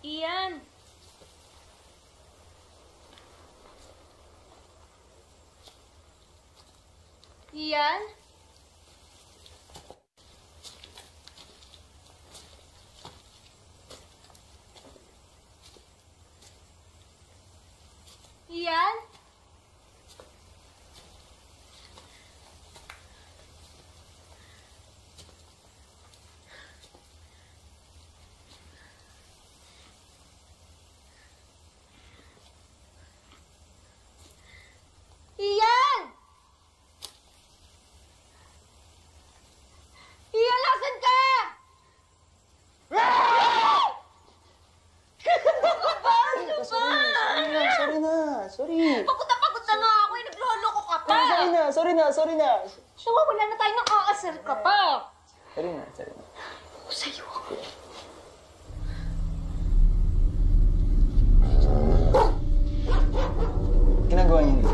Ian! Ian? Ian? Ian! Ian, nasan ka? Sorry. Pagod na nga ako eh. Nagloloko ka pa. Sorry na. Nawawala na tayo ng aasar ka pa. Sorry na. Ako sa'yo. Ginagawa niyo dito?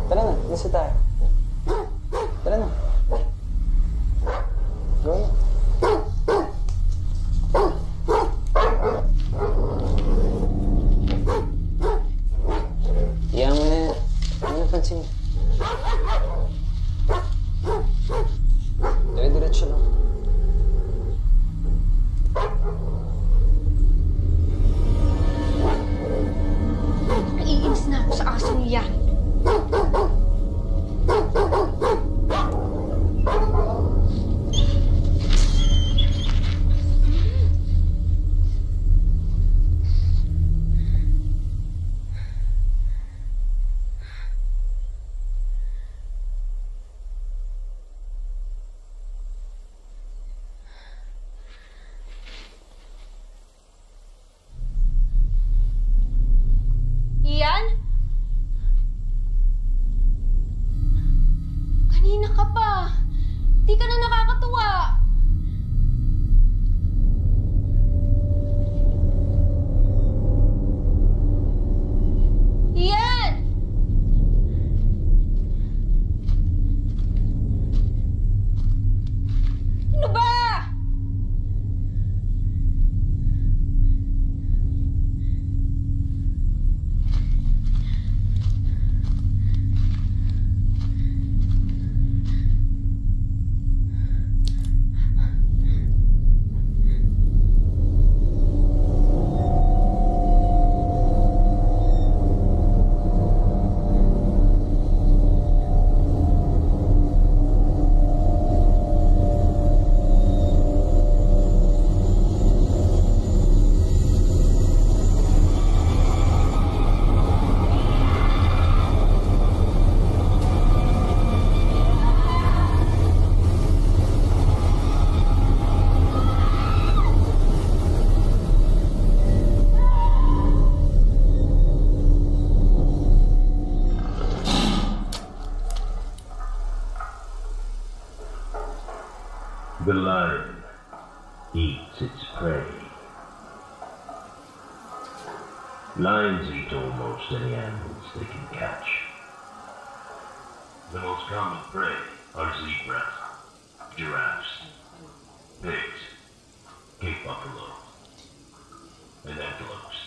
Tara na, nasa tayo. Tara na. Go na. Iyan mo na. Ano napansin mo? Dire-diretso lang. Naiinis na ako sa aso niya. Ian? Kanina ka pa. Di ka na nakakatuwa. Ian! Ano ba? The lion eats its prey. Lions eat almost any animals they can catch. The most common prey are zebras, giraffes, pigs, Cape buffalo, and antelopes.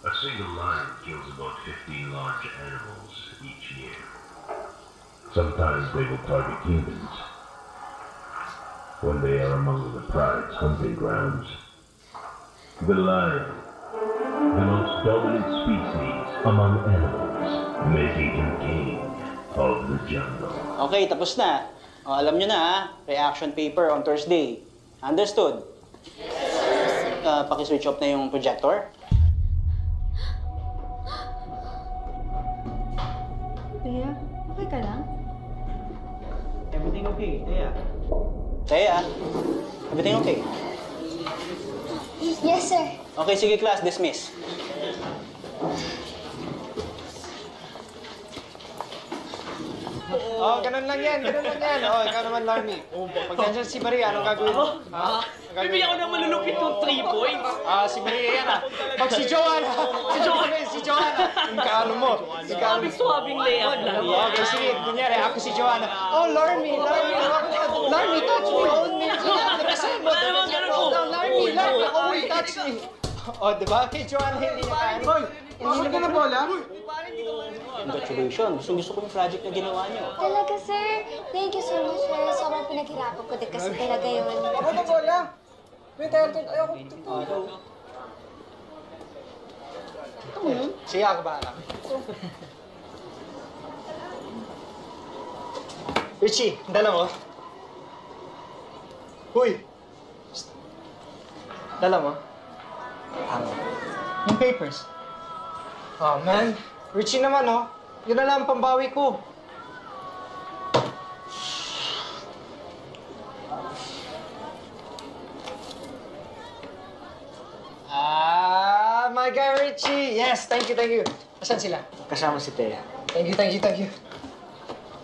A single lion kills about 15 large animals each year. Sometimes they will target humans when they are among the pride's hunting grounds. The lion, the most dominant species among animals, making him king of the jungle. Okay, tapos na. O, alam nyo na ha, reaction paper on Thursday. Understood? Yes, sir. Paki-switch off na yung projector. Kuya, okay ka lang? Everything okay, Thea? Thea, everything okay? Yes, sir. Okay, sige class, dismiss. Oh, ganun lang yan. Oh, ikaw naman, Larmy. Pag nandiyan si Maria, anong gagawin mo? Ha? Bibigyan ko ng malulupit yung 3 points. Si Maria yan Pag si Joanna, si Joanna. Yung kaano mo. Swabing layup lang. Okay, sige. Kunyari, ako si Joanna. Oh, Larmy, touch me. Hold me. Larmy, touch me. Oh, diba? Kay Joanna, hindi niya kaya. Hoy, pasok ka na bola? Congratulations. Gusto ko yung project na ginawa niyo. Talaga, sir. Thank you so much, sir. Sobrang pinaghirapan ko din kasi talaga yun. Ako na bola. Ayoko. Sige, ako ba? Richie, dala mo. Huy! Dala mo. Yung papers. Oh, man. Richie naman, oh. Yun na lang ang pambawi ko. My guy Richie! Yes, thank you. Asan sila? Kasama si Thea. Thank you.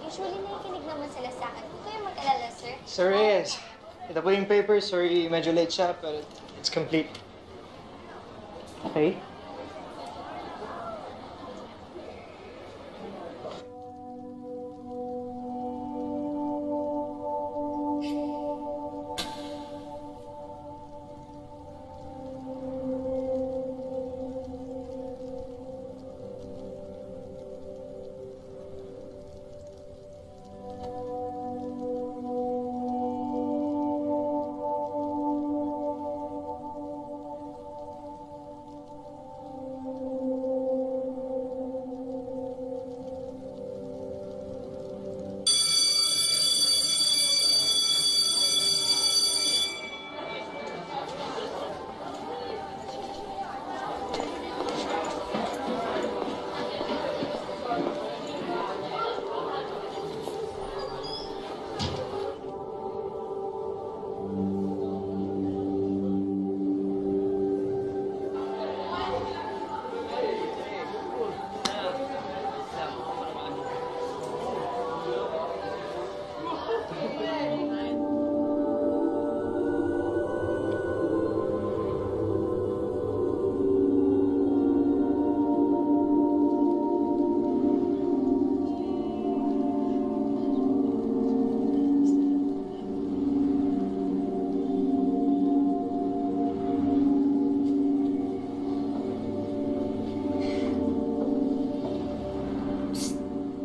Usually, nakikinig naman sila sa akin. Huwag kayong mag-alala, sir. Sir Reyes, ito po yung paper. Sorry, medyo late siya, pero it's complete. Okay.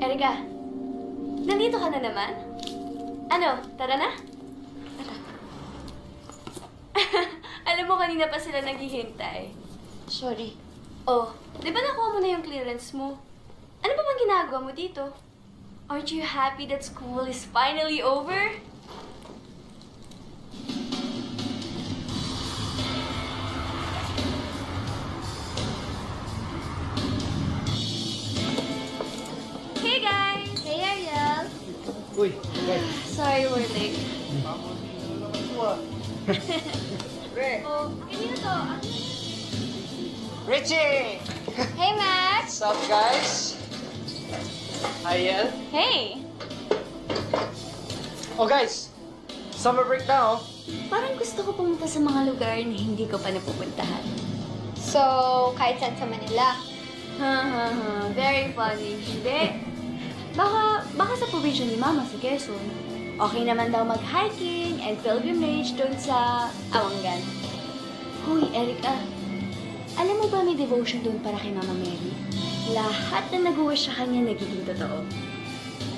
Erika, nandito ka na naman? Ano, tara na? Tara. Alam mo, kanina pa sila naghihintay. Sorry. Oh, di ba nakuha mo na yung clearance mo? Ano pa bang ginagawa mo dito? Aren't you happy that school is finally over? Hey guys! Hey, Ariel. Uy, okay. Sorry we're late. Oh, kanina to? Richie! Hey, Max. What's up, guys? Hi, Yel. Hey! Oh, guys. Summer break na, oh. Parang gusto ko pumunta sa mga lugar na hindi ko pa napupuntahan. So, kahit saan sa Manila. Very funny. Hindi. Baka sa probinsya ni Mama sa Quezon. Okay naman daw mag-hiking and pilgrimage doon sa Awangan. Hoy, Erica. Alam mo ba may devotion doon para kay Mama Mary? Lahat na nag-wish sa kanya nagiging totoo.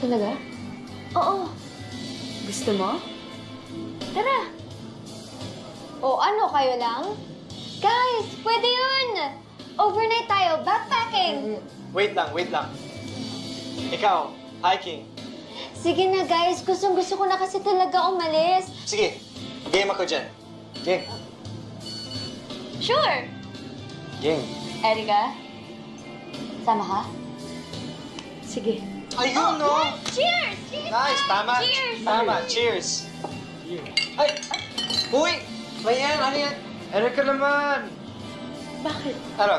Talaga? Oo. Gusto mo? Tara. O ano, kayo lang? Guys, pwede yun! Overnight tayo, backpacking! Wait lang. Ikaw, hiking. Sige na guys, gustong-gusto ko na kasi talaga umalis. Sige, game ako dyan. Game. Sure. Game. Erica, Sama ka? sige. Ayun, no? Cheers! Cheers! Nice, tama. Cheers! Tama, cheers. Ay! Uy! Ba yan? Ano yan? Erika naman! Bakit? Ano?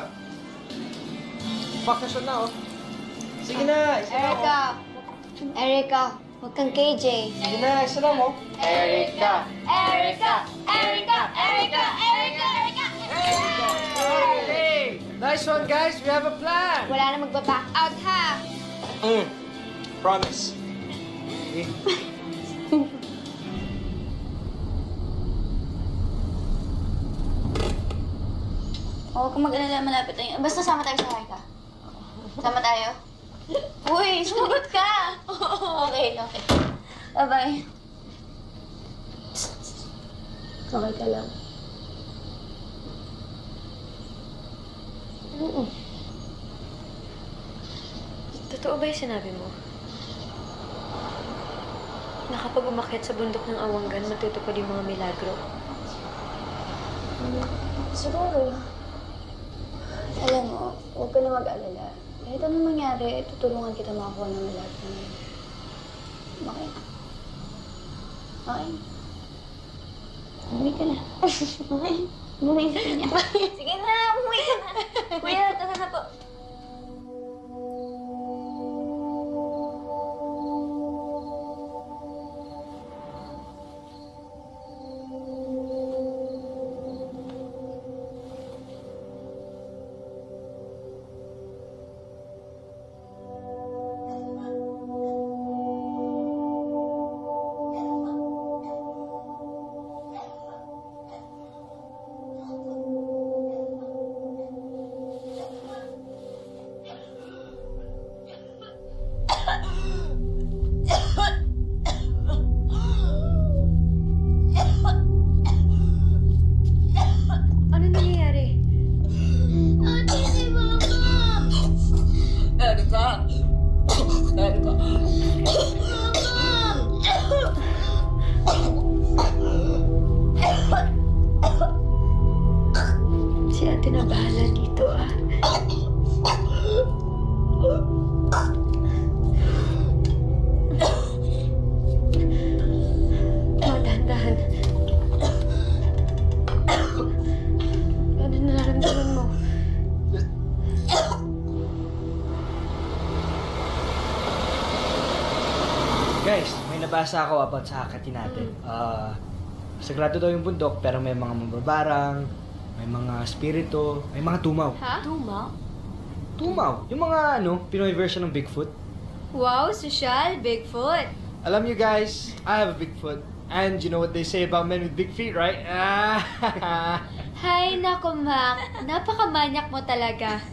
Bakasyon na, oh. Sige na, isa na, oh. Erica, huwag kang KJ. Sige na, isa na, oh. Erika! Erica! Erica! Erica! Erica! Erica! Nice one, guys. We have a plan. Wala na magbaback out, ha? Promise. Huwag kang mag-alala, malapit tayo. Basta sama tayo sa Haika. Sama tayo? Uy, sumagot ka! Okay. Bye-bye. Okay ka lang. Totoo ba yung sinabi mo? Na kapag umakyat sa bundok ng Awanggan, matutupad yung mga milagro? Siguro. Alam mo, huwag ka na mag-alala. Kahit anong mangyari, tutulungan kita makakuha ng milagro na yun. Okay? Okay? Umuwi ka na. Okay? Umuwi ka na. Sige na, umuwi ka na. Kuya, tara na po. Ano nangyayari? Ate, si Mama! Si ate na bahala dito, ah. Dahan-dahan. Ano nararamdaman mo? Guys, may nabasa ako about sa Hakati natin. Sagrado daw yung bundok, pero may mga mababarang, may mga spirito, may mga tumaw. Ha? Tuma? Tumaw? Yung mga Pinoy version ng Bigfoot. Wow, social, Bigfoot. Alam you guys, I have a Bigfoot. And you know what they say about men with big feet, right? Hay, nako, Mac. Napakamanyak mo talaga.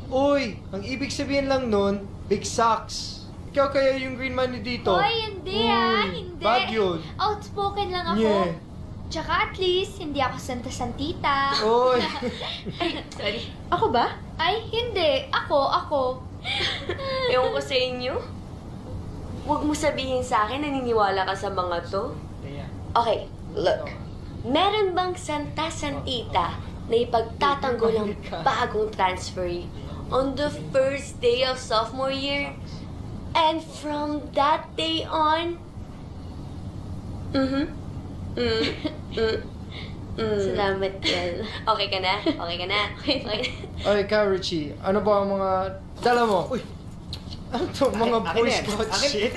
Uy, ang ibig sabihin lang nun, big socks. Ikaw kaya yung green money dito? Oy, hindi hindi. Bad yun. Outspoken lang ako. Yeah. Tsaka at least, hindi ako santa-santita. Uy. Sorry. Ako ba? Ay, hindi. Ako. Ewan ko sa inyo. Huwag mo sabihin sa akin naniniwala ka sa mga to. Okay, look. Meron bang santa-santita na ipagtatanggol ang bagong transferee on the first day of sophomore year? And from that day on... Salamat yan. Okay ka na? Okay. Ay, ikaw, Richie, ano ba ang mga dala mo? Uy! Ano to? Mga Boy Scout shit?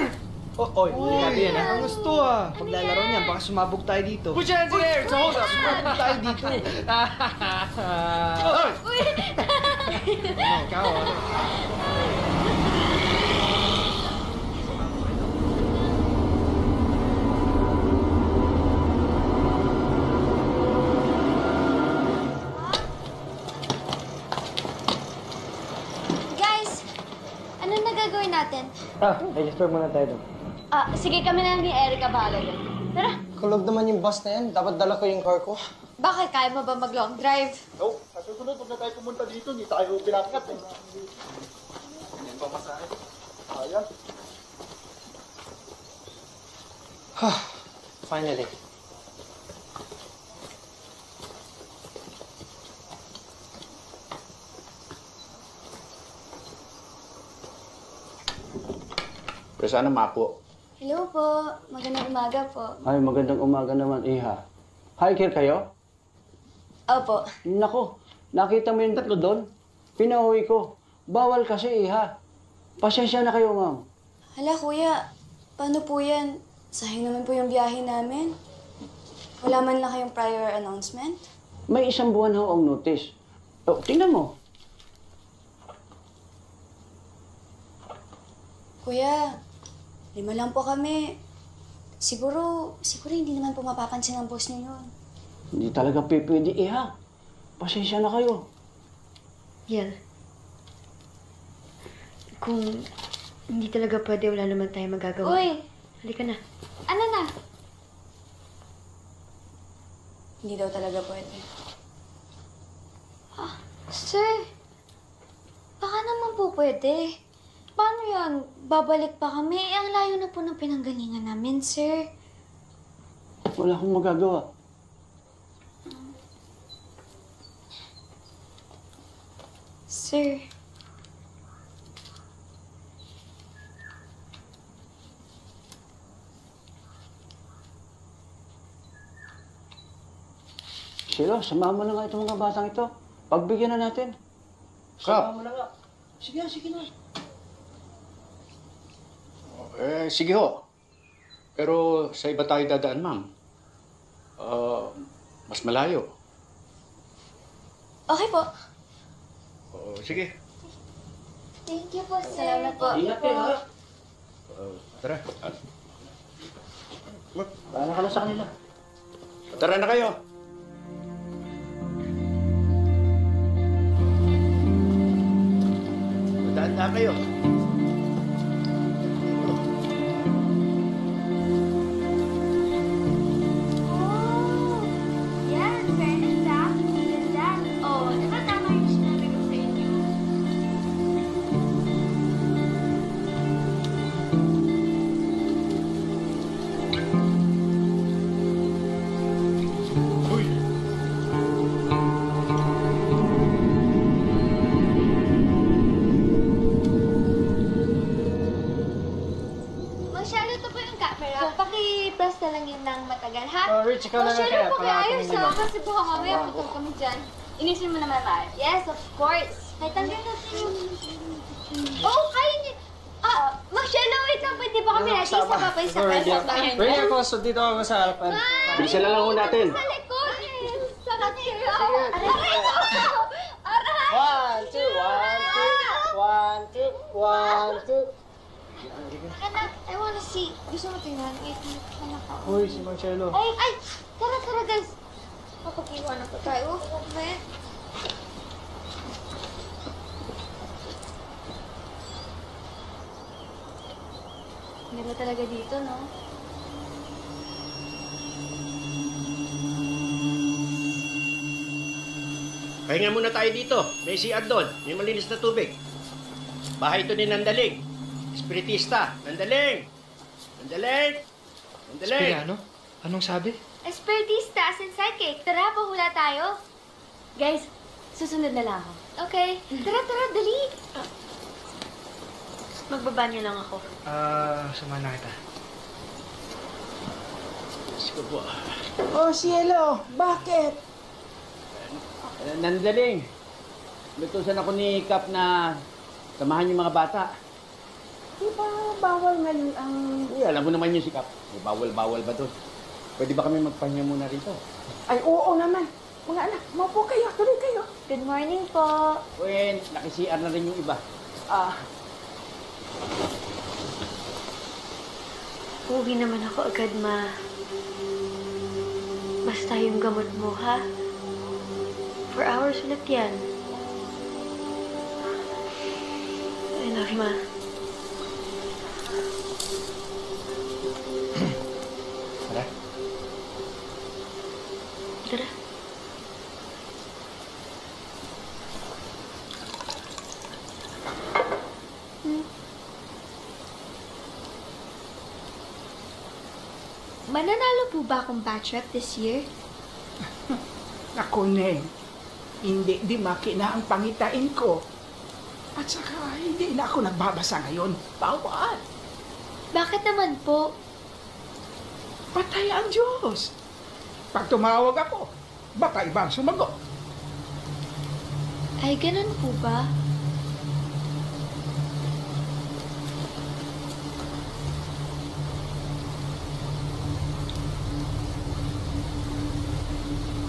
Oy, yan ha. Ang gusto Paglalaro niyan, baka sumabog tayo dito. Put your hands in the air! So hold up! Sumabog tayo dito. Oy! Ikaw, Guys, ano na gagawin natin? register muna tayo doon. Sige, kami na lang ni Erica bahala doon. Tara. Kulog naman yung bus na yan. Dapat dala ko yung car ko. Bakit? Kaya mo ba mag-long drive? No, sa susunod, huwag na tayo pumunta dito. Hindi tayo pinakat eh. Ganyan pa masahe. Ayan. Finally. Pero sana mako. Hello po. Magandang umaga po. Ay, magandang umaga naman, Iha. Hiker kayo? Opo. Nako, nakita mo yung tatlo doon? Pinauwi ko. Bawal kasi, Iha. Pasensya na kayo, ma'am. Hala, kuya. Paano po yan? Sayang naman po yung biyahe namin. Wala man lang kayong prior announcement? May 1 buwan ho ang notice. Oh, tingnan mo. Kuya, 5 lang po kami. Siguro hindi naman po mapapansin ng boss niyo yun. Hindi talaga pwede, Iha. Pasensya na kayo. Yel, kung hindi talaga pwede, wala naman tayo magagawa. Uy! Halika na. Ano na? Hindi daw talaga pwede. Sir, baka naman po pwede. Paano yan? Babalik pa kami? Eh, ang layo na po ng pinanggalingan namin, sir. Wala akong magagawa. Sir. Silo, samahan mo na nga itong mga batang ito. Pagbigyan na natin. Kap. Samahan mo na nga. Sige na. Sige ho. Pero sa iba tayo dadaan, ma'am. Mas malayo. Okay po. Sige. Thank you po, sir. Salamat po. Ingat kayo, ha? Tara. Paano ka na sa kanila? Tara na kayo. Daan kayo. Yan, fairness ah. Ganda. Oo, di ba tama yung sinabi ko sa inyo? Masyado to po yung camera. So, paki-press na lang yun ng matagal, ha? Oh, Rich, ikaw na lang Masyado kaya. po kaya ayos, Pangako ha? Kasi baka mamaya putol kami dyan. Inisin mo naman tayo. Yes, of course. Kahit tanggal natin yung... Oh, kaya niyo. Marcelo, wait lang. Pwede ba kami natin isa pa pa isa pa sa bahay? Ready ako, so dito ako sa harapan. Bilisan na lang ho natin. Sa likod. Sarap kayo. Aray ko. Aray. 1, 2, 1, 2, 1, 2, 1, 2. Anak, I wanna see. Gusto mo tingnan? Wait, anak ako. Uy, si Marcelo. Ay! Tara, guys. Kapag-iwan na po tayo. Okay. Ganda talaga dito, no? Pahinga muna tayo dito. May CR doon. May malinis na tubig. Bahay ito ni Nandaling. Espiritista. Nandaling! Nandaling! Nandaling! Spiriano? Anong sabi? Espiritista, as in psychic. Tara, pahula tayo. Guys, susunod na lang ako. Okay. Tara, dali. Magbabanyo lang ako. Samahan na kita. Sige po. Oh, Cielo, bakit? Nandaling. Lutusan ako ni Kap na samahan yung mga bata. Di ba bawal ngayon ang... Uy, alam mo naman yun si Kap. May bawal-bawal ba doon? Pwede ba kami magpahinga muna rito? Ay, oo naman. Mga anak, maupo kayo. Tuloy kayo. Good morning po. Uy, naki-CR na rin yung iba. Uuwi naman ako agad, Ma. Basta yung gamot mo, ha? 4 hours ulit yan. I love you, Ma. Tara. Tara. Mananalo po ba akong batch rep this year? Naku, Neng. Hindi di maki na ang pangitain ko. At saka, hindi na ako nagbabasa ngayon. Bawal. Bakit naman po? Patay ang Diyos. Pag tumawag ako, baka ibang sumagot. Ay, ganun po ba?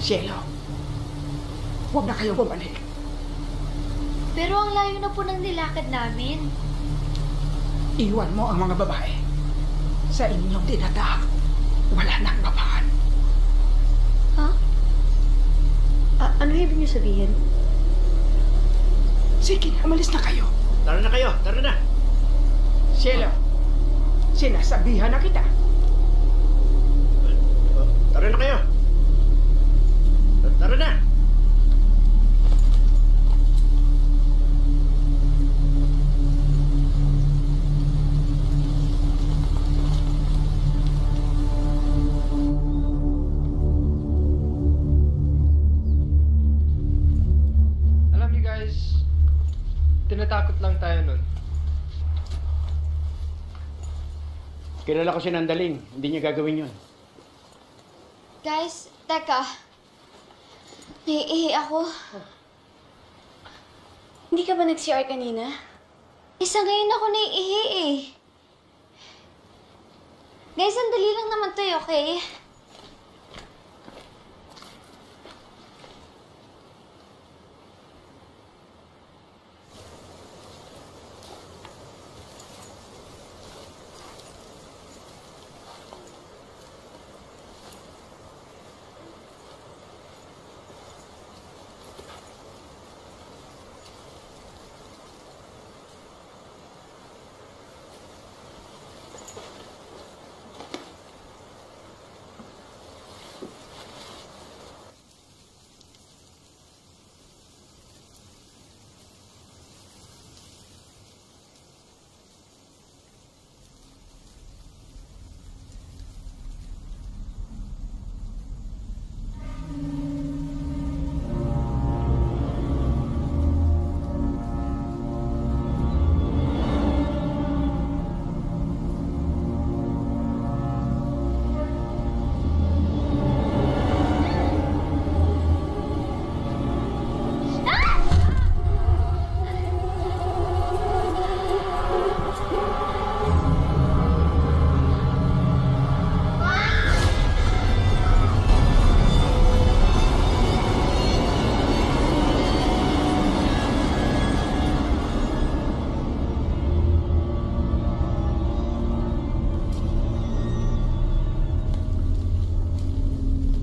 Cielo, huwag na kayo bumalik. Pero ang layo na po ng nilakad namin. Iwan mo ang mga babae. Sa inyong dinadaak, wala nang babaan. Ha? Ano ibig niyo sabihin? Sige, umalis na kayo. Tara na kayo, tara na. Cielo, sinasabihan na kita. Tara na kayo. Tara na. Alam niyo guys, tinatakot lang tayo nun. Kilala ko si Nandaling. Hindi niya gagawin yun. Guys, teka. Naiihi ako. Hindi ka ba nag-CR kanina? Isa ngayon ako naiihi eh. Guys, sandali lang naman to eh, okay?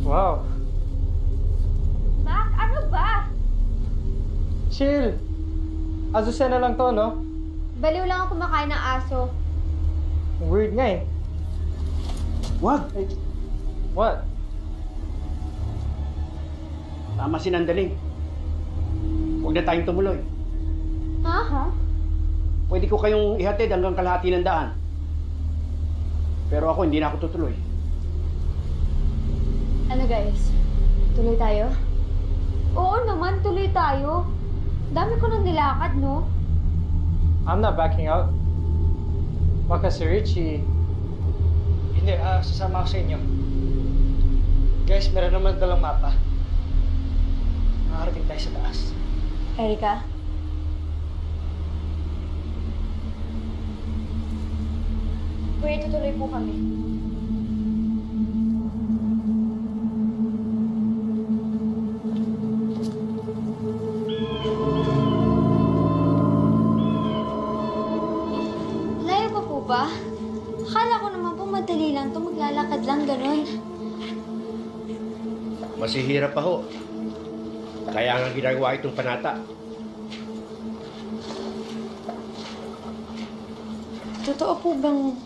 Wow. Mac, ano ba? Chill. Azucena lang to, no? Baliw lang ako kumakain ng aso. Weird nga eh. Wag. What? Tama si Nandaling. Huwag na tayong tumuloy. Ha? Pwede ko kayong ihatid hanggang kalahati ng daan. Pero ako, hindi na ako tutuloy. Ano guys? Tuloy tayo? Oo naman, tuloy tayo. Dami ko nang nilakad, no? I'm not backing out. Baka si Richie... Hindi, sasama ako sa inyo. Guys, meron naman dalang mapa. Makakarating tayo sa taas. Erika? Kuya, tutuloy po kami. Layo pa po ba? Akala ko naman po madali lang to, maglalakad lang ganun. Masihirap pa ho. Kaya nga ginagawa itong panata. Totoo po bang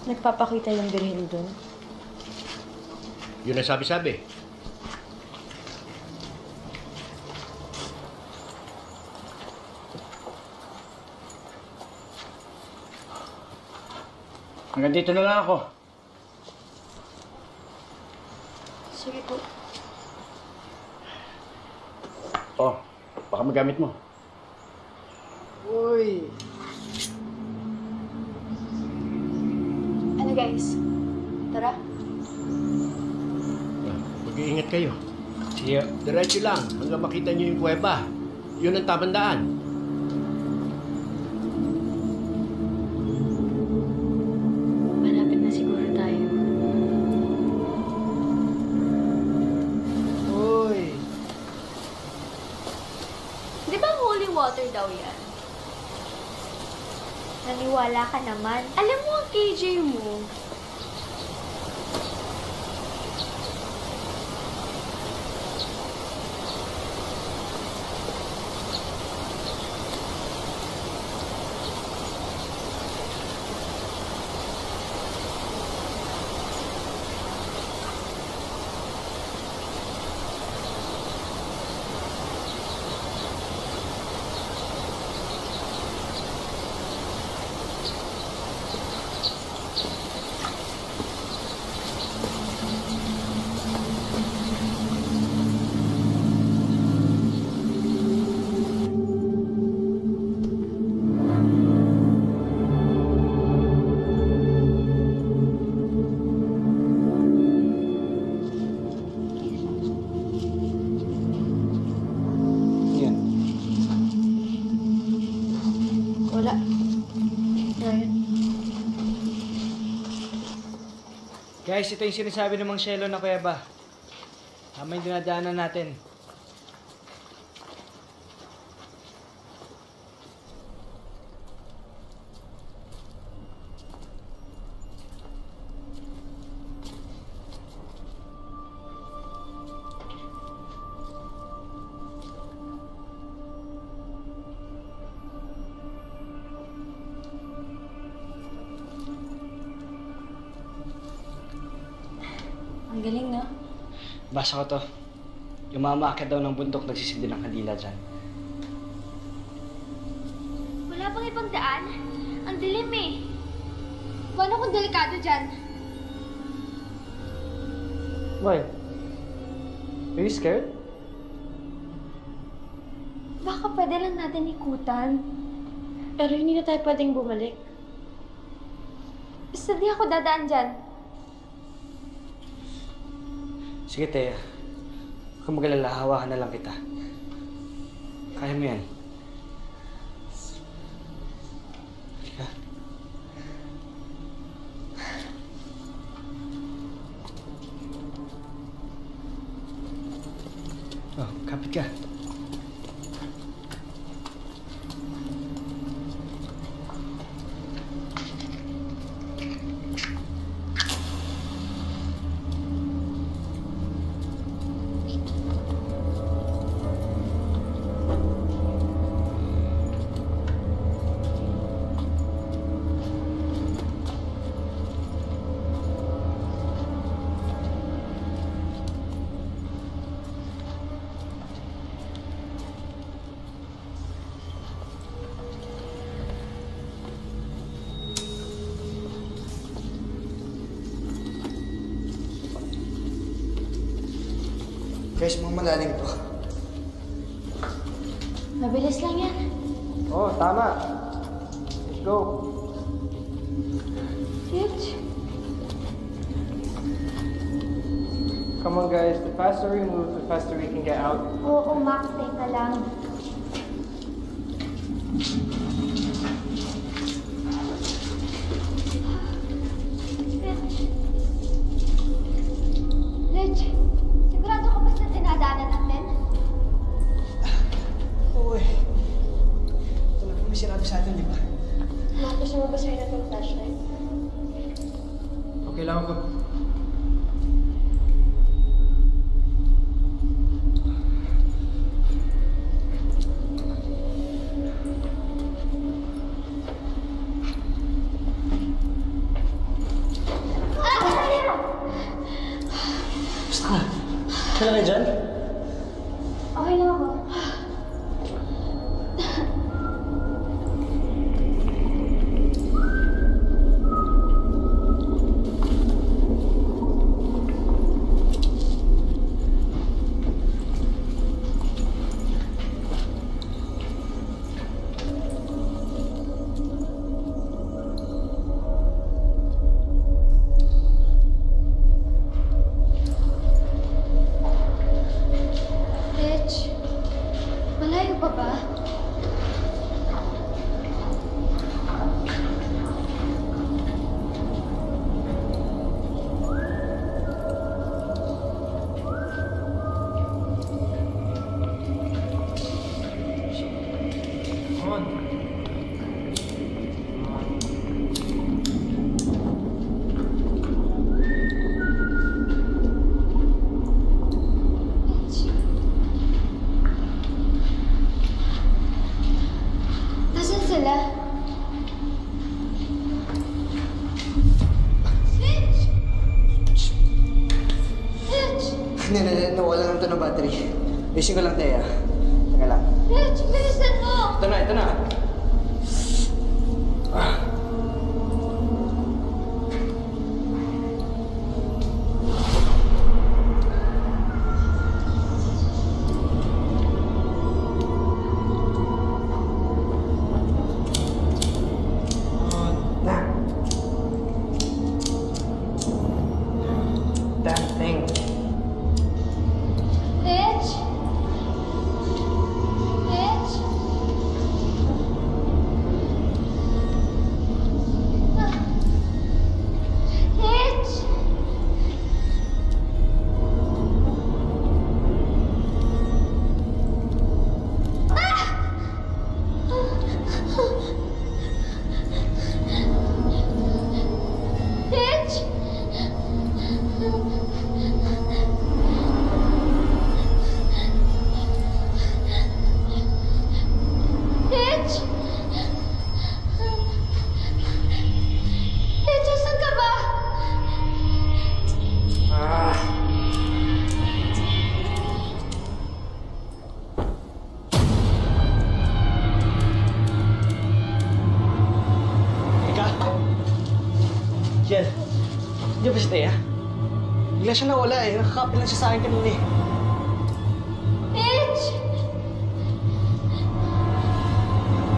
nagpapakita yung birhen doon? Yun ang sabi-sabi. Hanggang dito na lang ako. Sige po. Oh, baka magamit mo. Uy! Ano guys? Tara. Mag-iingat kayo. See ya. Diretso lang hanggang makita niyo yung kuweba. Yun ang tamang daan. Malapit na siguro tayo. Uy! Di ba holy water daw yan? Naniwala ka naman. Alam mo ang KJ mo. Yan. Wala. Ayun. Guys, ito yung sinasabi ng Mang Shelo na kuweba. Tama yung dinadaanan natin. Ang galing, no? Basa ko to. Yung mamaakyat daw ng bundok nagsisindi ng kandila dyan. Wala bang ibang daan? Ang dilim eh. Paano kung delikado dyan? Why? Are you scared? Baka pwede lang natin ikutan. Pero hindi na tayo pwedeng bumalik. Basta di ako dadaan dyan. Sige, Thea. Huwag kang mag-alala, hawakan na lang kita. Kaya mo yan. Halika. Oh, kapit ka. Guys, mga malalim to. Mabilis lang yan. Oh, tama. Let's go. Hitch. Come on, guys. The faster we move, the faster we can get out. Oo, Max. Teka lang. Rich, sigurado ka ba sa dinadaanan natin? Uy. Ito lang may sinabi sa atin, di ba? Gusto mo ba sa'yo na itong flashlight? Okay lang ako. Basta ka. Kailan ka dyan? Okay lang ako. Rich, malayo pa ba? Come on. Ayusin ko lang, Thea. Teka lang. Rich, bilisan mo! Ito na, ito na. Damn thing. Rich! Rich! Rich! Rich! Rich! Rich, asan ka ba? Teka. Jen, di ba si Thea? Bigla siya nawala eh. Nakakapil lang siya sa akin kanina eh. Rich!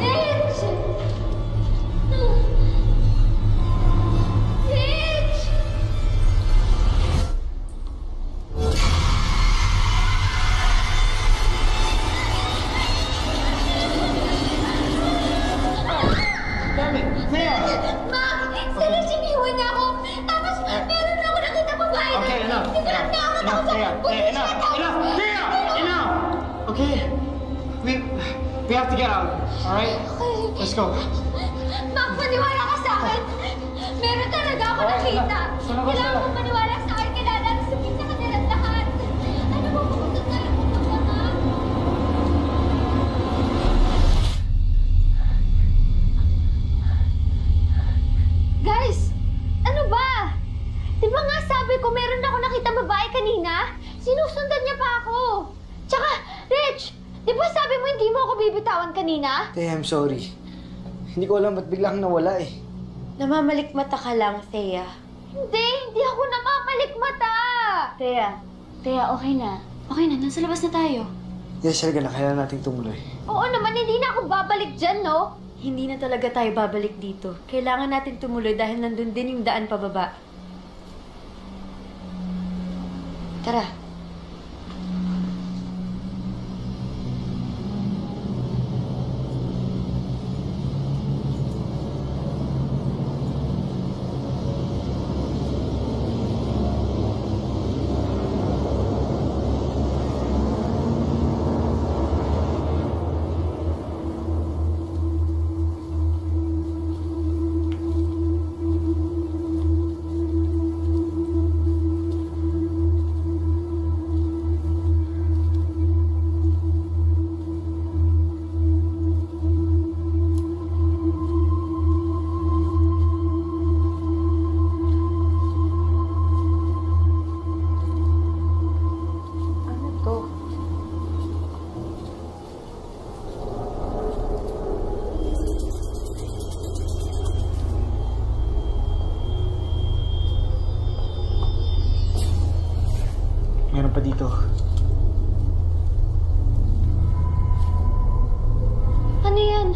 Rich! Rich! Dami! Thea! Mac! Si Rich, iniwan niya ako! Tapos, meron ako nakita babae na... Okay, enough. Tinanong niya ako Enough, sa Thea. pulis Thea, na enough. tao. Enough. Thea! Enough! Okay. We have to get out. All right? Let's go. Mac, maniwala ka sa akin! Meron talaga ako nakita! Kailangan mo maniwala sa akin! Kailangan sa kita ka nilang lahat! Ano ba pumunta tayo pumunta, Mac? Guys! Ano ba? Di ba nga sabi ko meron ako nakita babae kanina? Sinusundan niya pa ako! Tsaka, Rich! Di ba sabi mo hindi mo ako bibitawan kanina? Thea, I'm sorry. Hindi ko alam ba't biglang nawala eh. Namamalikmata ka lang, Thea. Hindi ako namamalikmata! Thea, okay na. Okay na, nasa labas na tayo. Yes, talaga na. Kailangan nating tumuloy. Oo naman, hindi na ako babalik dyan, no? Hindi na talaga tayo babalik dito. Kailangan natin tumuloy dahil nandun din yung daan pababa. Tara. Meron pa dito. Ano yan?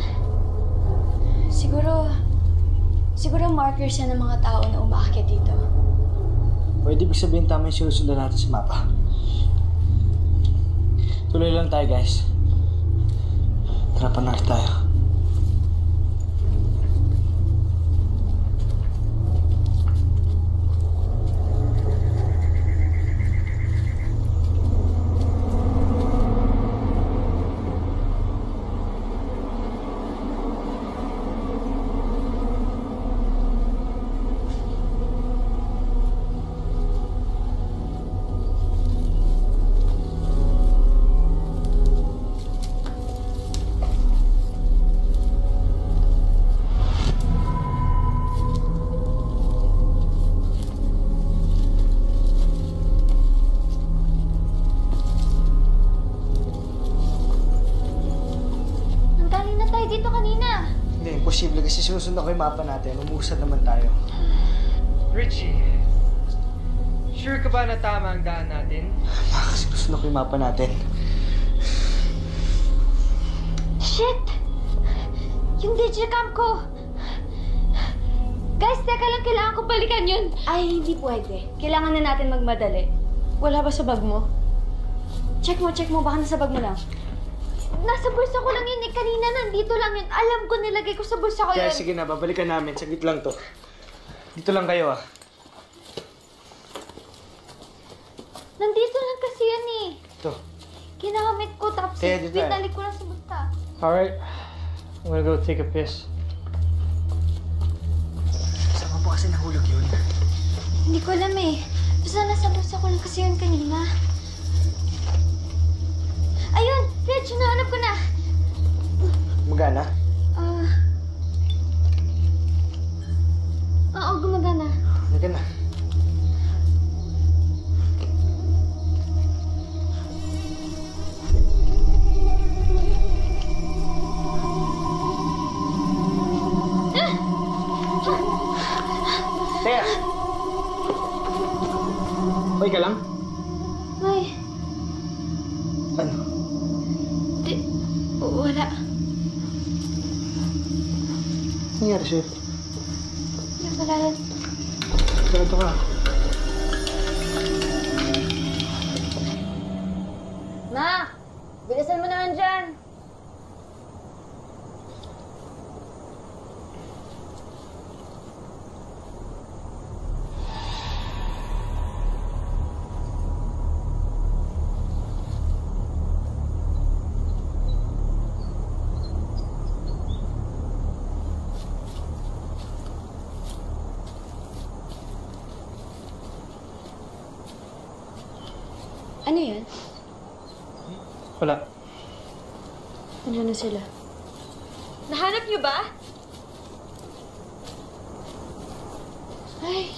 Siguro markers yan ng mga tao na umaakyat dito. Pwede ibig sabihin tama yung sinusundan natin sa mapa. Tuloy lang tayo, guys. Tara, panak tayo. dito kanina. Hindi, imposible kasi sinusunod ko yung mapa natin. Umuusad naman tayo. Richie, sure ka ba na tama ang daan natin? Kasi sinusunod ko yung mapa natin. Shit! Yung digicam ko! Guys, teka lang, kailangan ko balikan yun. Ay, hindi pwede. Kailangan na natin magmadali. Wala ba sa bag mo? Check mo. Baka nasa bag mo lang. Nasa bulsa ko lang yun eh. Kanina nandito lang yun. Alam ko, nilagay ko sa bulsa ko yun. Kaya sige na, babalikan namin. Saglit lang to. Dito lang kayo Nandito lang kasi yan eh. Ito. Ginamit ko tapos Kaya dito tayo. binalik ko lang sa bulsa. Alright, I'm gonna go take a piss. Saan mo kasi nahulog yun? Hindi ko alam eh. Basta nasa bulsa ko lang kasi yun kanina. Ayun! Reg, nahanap ko na! Magana? Oo, gumagana. Magana. Teka! Okay ka lang? May... Ano? Wala. Nangyari sa'yo? Yung pala. Ganito ka. Ma! Bilisan mo naman dyan! Ano yan? Wala. Andiyan na sila. Nahanap niyo ba? Ay.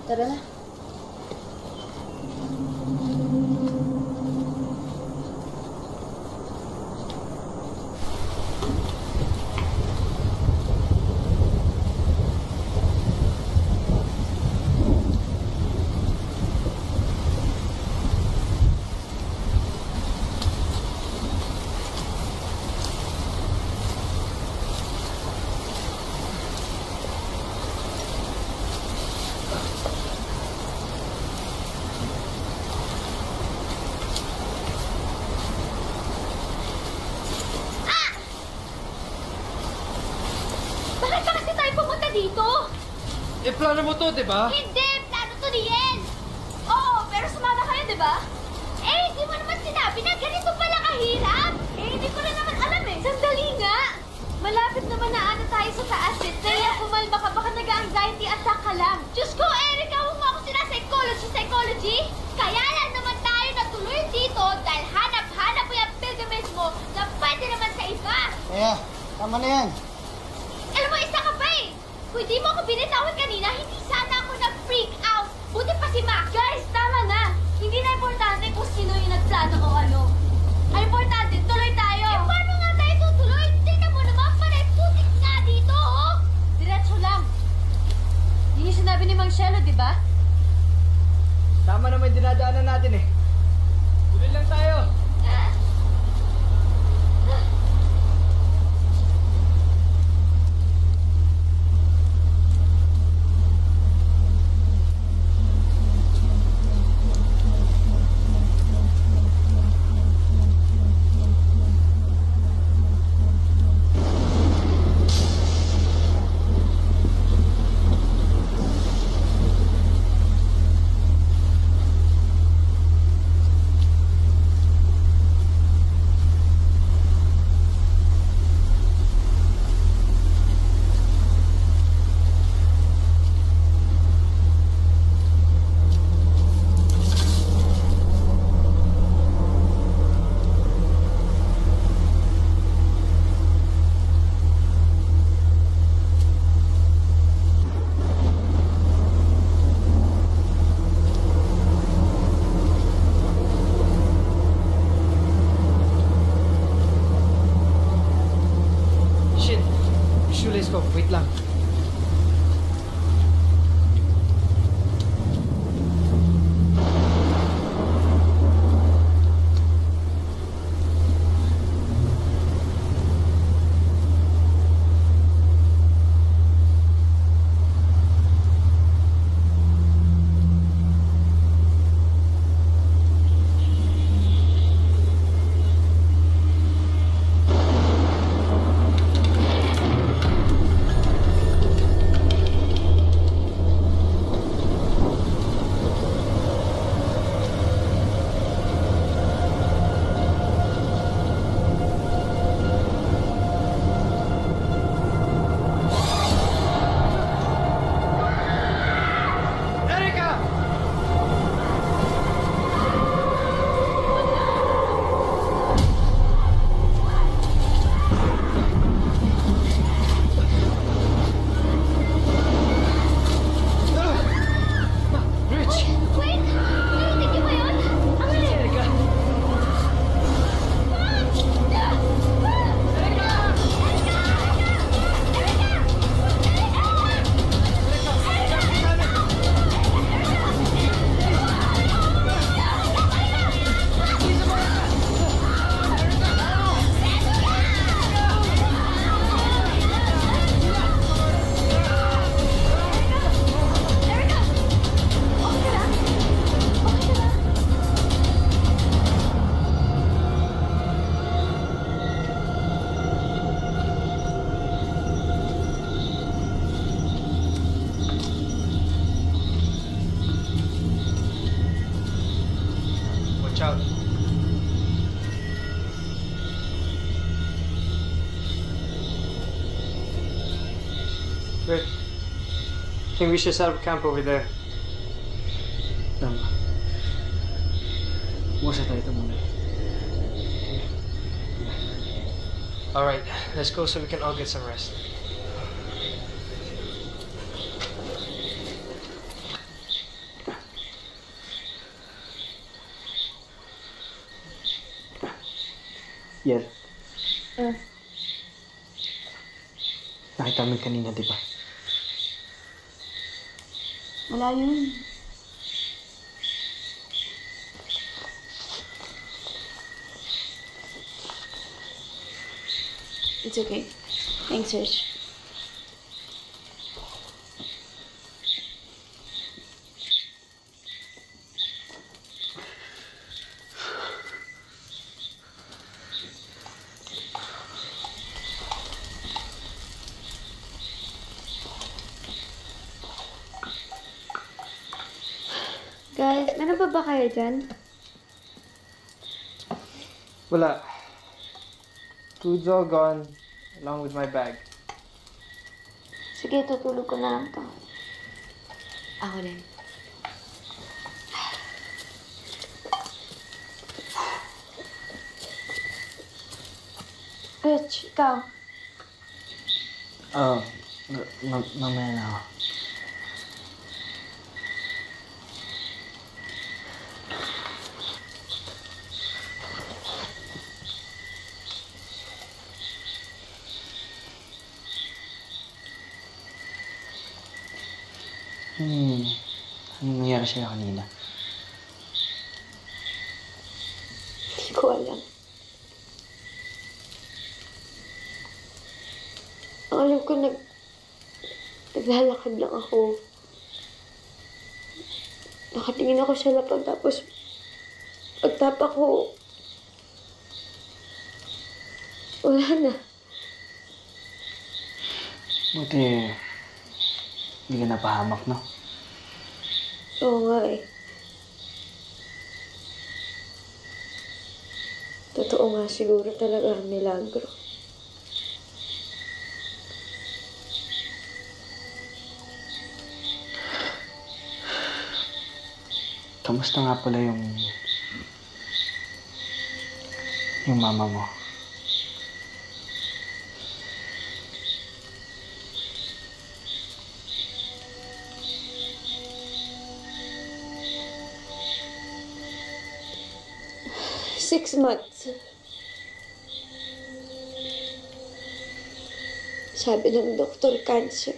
Tara na. Dito? Eh, plano mo to, di ba? Hindi! Plano to ni Yen! Oo, pero sumama kayo, di ba? Eh, hindi mo naman sinabi na ganito pala kahirap! Eh, hindi ko na naman alam eh. Sandali nga! Malapit naman na ano tayo sa taas eh. Kaya kumalma ka, baka nag-anxiety attack ka lang. Diyos ko, Erica, huwag mo ako psychology! Kaya lang naman tayo natuloy dito dahil hanap-hanap mo yung pilgrimage mo na pwede naman sa iba! Kaya, tama na yan. Alam mo, isa ka pa eh! Kung di mo ako binitawan kanina, hindi sana ako nag-freak out. Buti pa si Mac. Guys, tama na. Hindi na importante kung sino yung nagplano o ano. Ang importante, tuloy tayo. Eh, paano nga tayo tutuloy? Tingnan mo naman, panay putik nga dito, oh. Diretso lang. Yun yung sinabi ni Mang Shelo, di ba? Tama naman yung dinadaanan natin eh. Tuloy lang tayo. Watch out. Wait. I think we should set up camp over there. Tama. Musa tayo ito muna. Alright, let's go so we can all get some rest. Yel. Nakita mo kanina, di ba? Wala yun. It's okay. Thanks, Rich. Guys, meron pa ba kayo dyan? Wala. Food's all gone, along with my bag. Sige, tutulog ko na lang to. Ako din. Rich, ikaw. Mamaya na ako. Anong nangyari sa'yo kanina? Hindi ko alam. Ang alam ko, naglalakad lang ako. Nakatingin ako sa lapag, tapos pagtapa ko, wala na. Buti, hindi ka napahamak, no? Oo nga eh. Totoo nga siguro talaga ang milagro. Kamusta nga pala yung mama mo? Six months. Sabi ng doktor, cancer.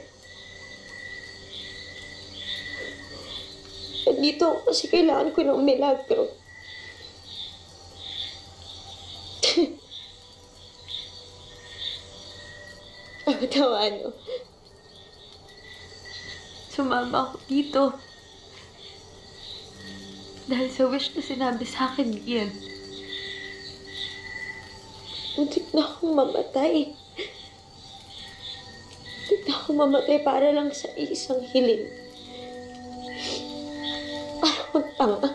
Dito ako kasi kailangan ko ng milagro. Ano? Sumama ako dito. Dahil sa wish na sinabi sa akin, Ian. Muntik na akong mamatay. Muntik na akong mamatay para lang sa isang hiling. Parang tanga.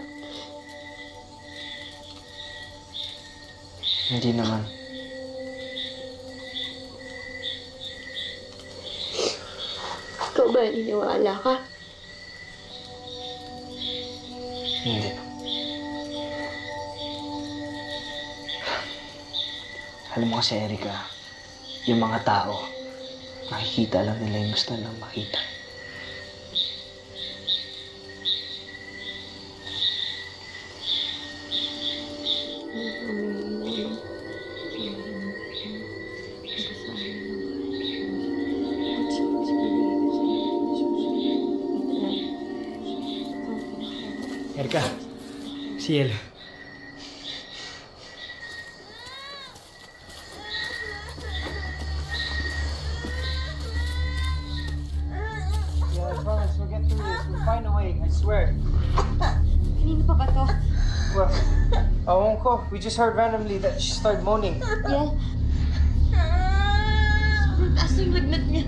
Hindi naman. Ikaw ba naniniwala ka? Hindi. Alam mo kasi, Erica, yung mga tao, nakikita lang nila yung gusto nilang makita. Erica, Ciel. Yeah, I promise we'll get through this. We'll find a way, I swear. Kanino pa ba to? Well, awon ko. We just heard randomly that she started moaning. Yeah. Sobrang taas yung lagnat niya.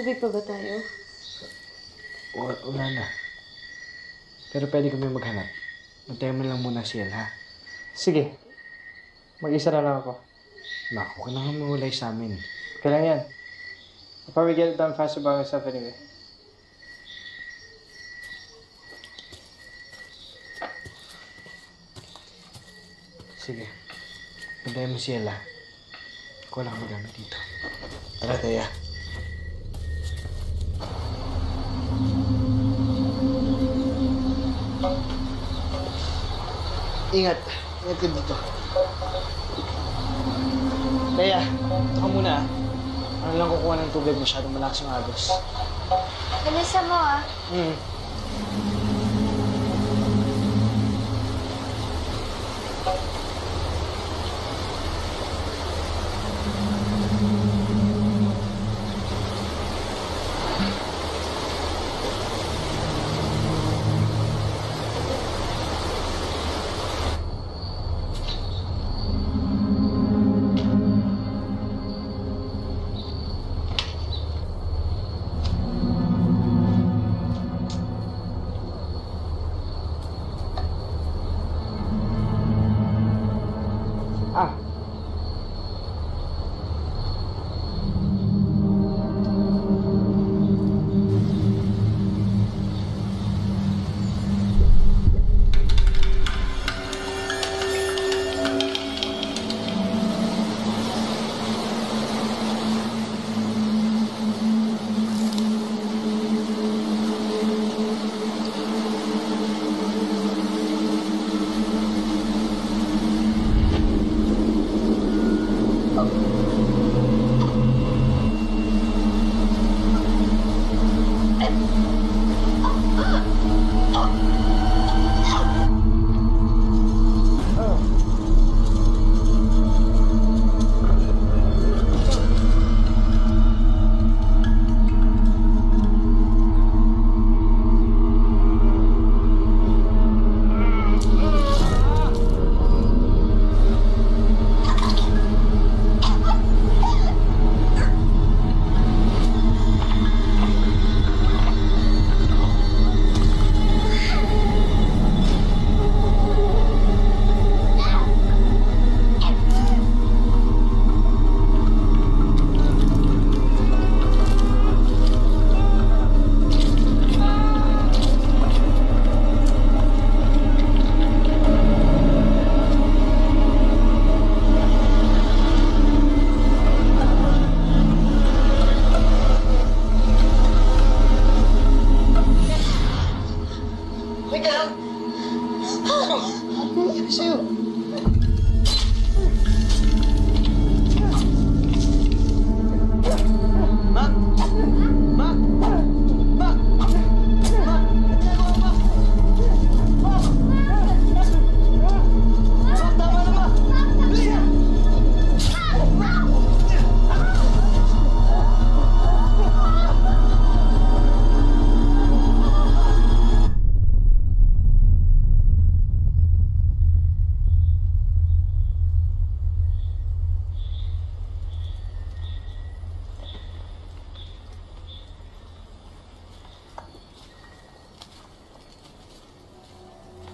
tubig pa ba tayo? Wala na. Pero pwede kami maghanap. Antayin mo lang muna si El, ha? Sige. Mag-isa na lang ako. Naku, huwag ka nang humulay sa amin. Okay lang yan. I'll probably get it done faster by myself anyway. Sige. Antayin mo si El, ha? Ako lang magamit dito. Tara, Teya. Ingat. Ingat ka dito. Teya, ito ka muna. Ano lang kukuha ng tubig, masyadong malakas yung agos. Bilisan mo ah.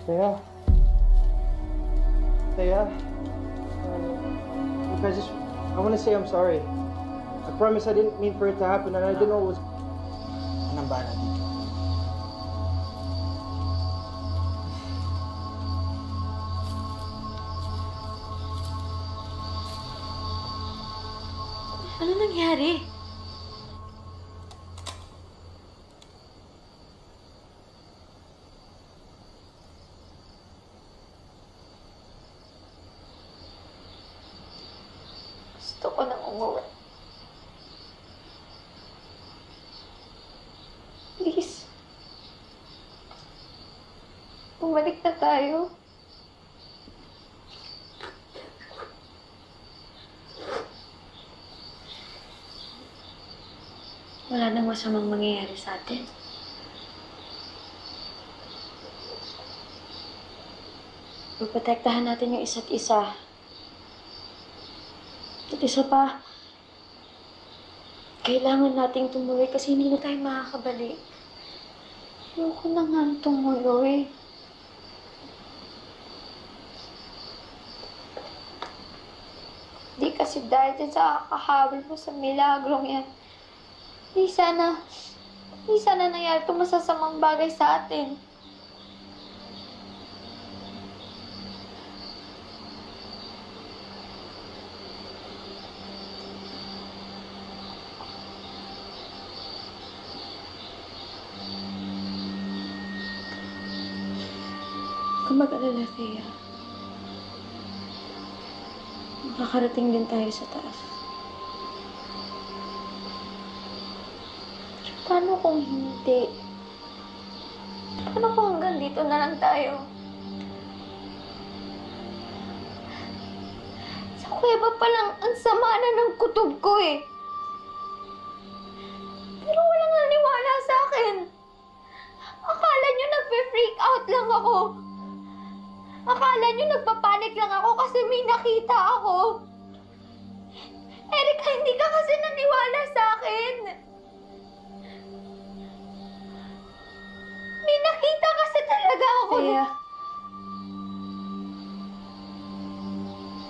Teya. Teya. I want to say I'm sorry. I promise I didn't mean for it to happen and I didn't know it was... Anong bahala dito? Ano nangyari? Gusto ko nang umuwi. Please. Bumalik na tayo. Wala nang masamang mangyayari sa atin. Pagprotektahan natin yung isa't isa. At isa pa, Kailangan nating tumuloy kasi hindi na tayo makakabalik. Ayoko na nga tumuloy. Di kasi dahil din sa kakahabol mo sa milagrong yan. Di sana nangyari itong masasamang bagay sa atin. Kung mag-alala, Thea, makakarating din tayo sa taas. Paano kung hindi? Paano kung hanggang dito na lang tayo? Sa kuweba pa lang, ang sama na ng kutob ko eh. Pero walang naniwala sa akin. Akala nyo nagpe-freak out lang ako. Akala nyo nagpapanik lang ako kasi may nakita ako. Erika, hindi ka kasi naniwala sa akin. May nakita kasi talaga ako. Thea,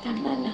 tama na.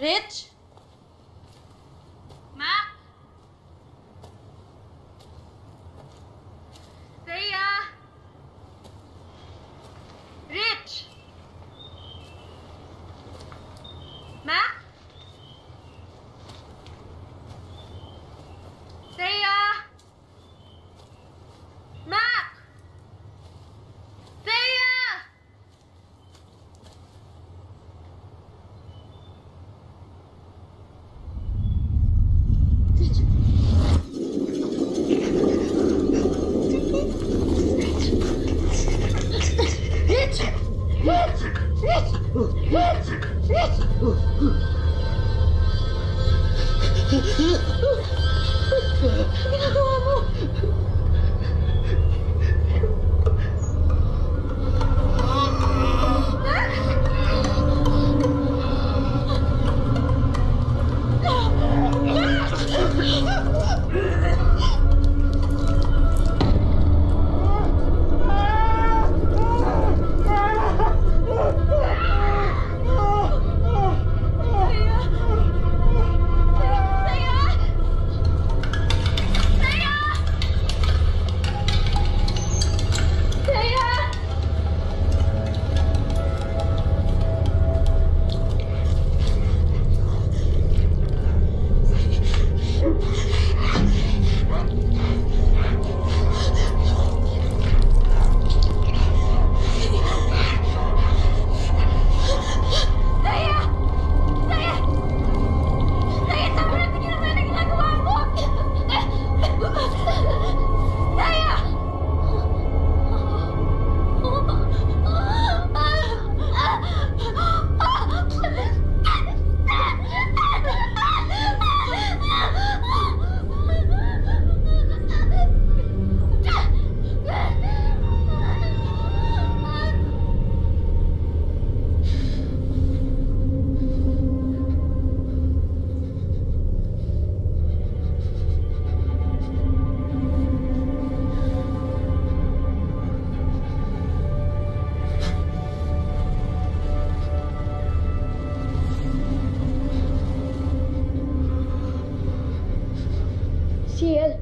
Rich? Mac? Thea? Rich? Mac? Thea? Mac? Thea? Rich! Rich! Rich! Rich! Rich! Ano ginagawa mo? Ciel.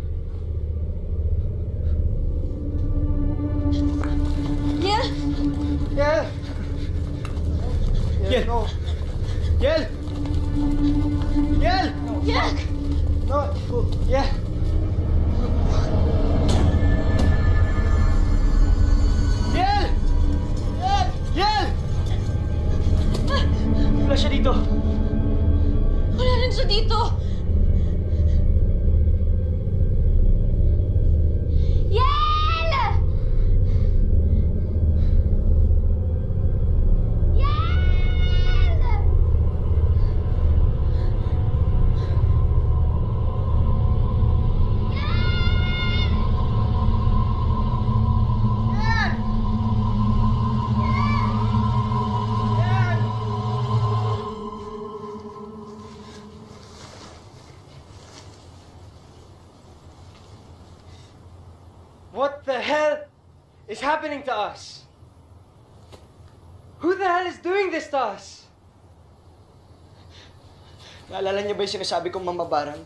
Yel! Yel! Yel! No. Yel! Yel! Yel! No. Yel! Yel! Yel! Yel! Wala siya dito. Wala rin siya dito. Yel! Yel! What the hell is happening to us? Who the hell is doing this to us? Naalala niyo ba yung sinasabi kong mamabarang?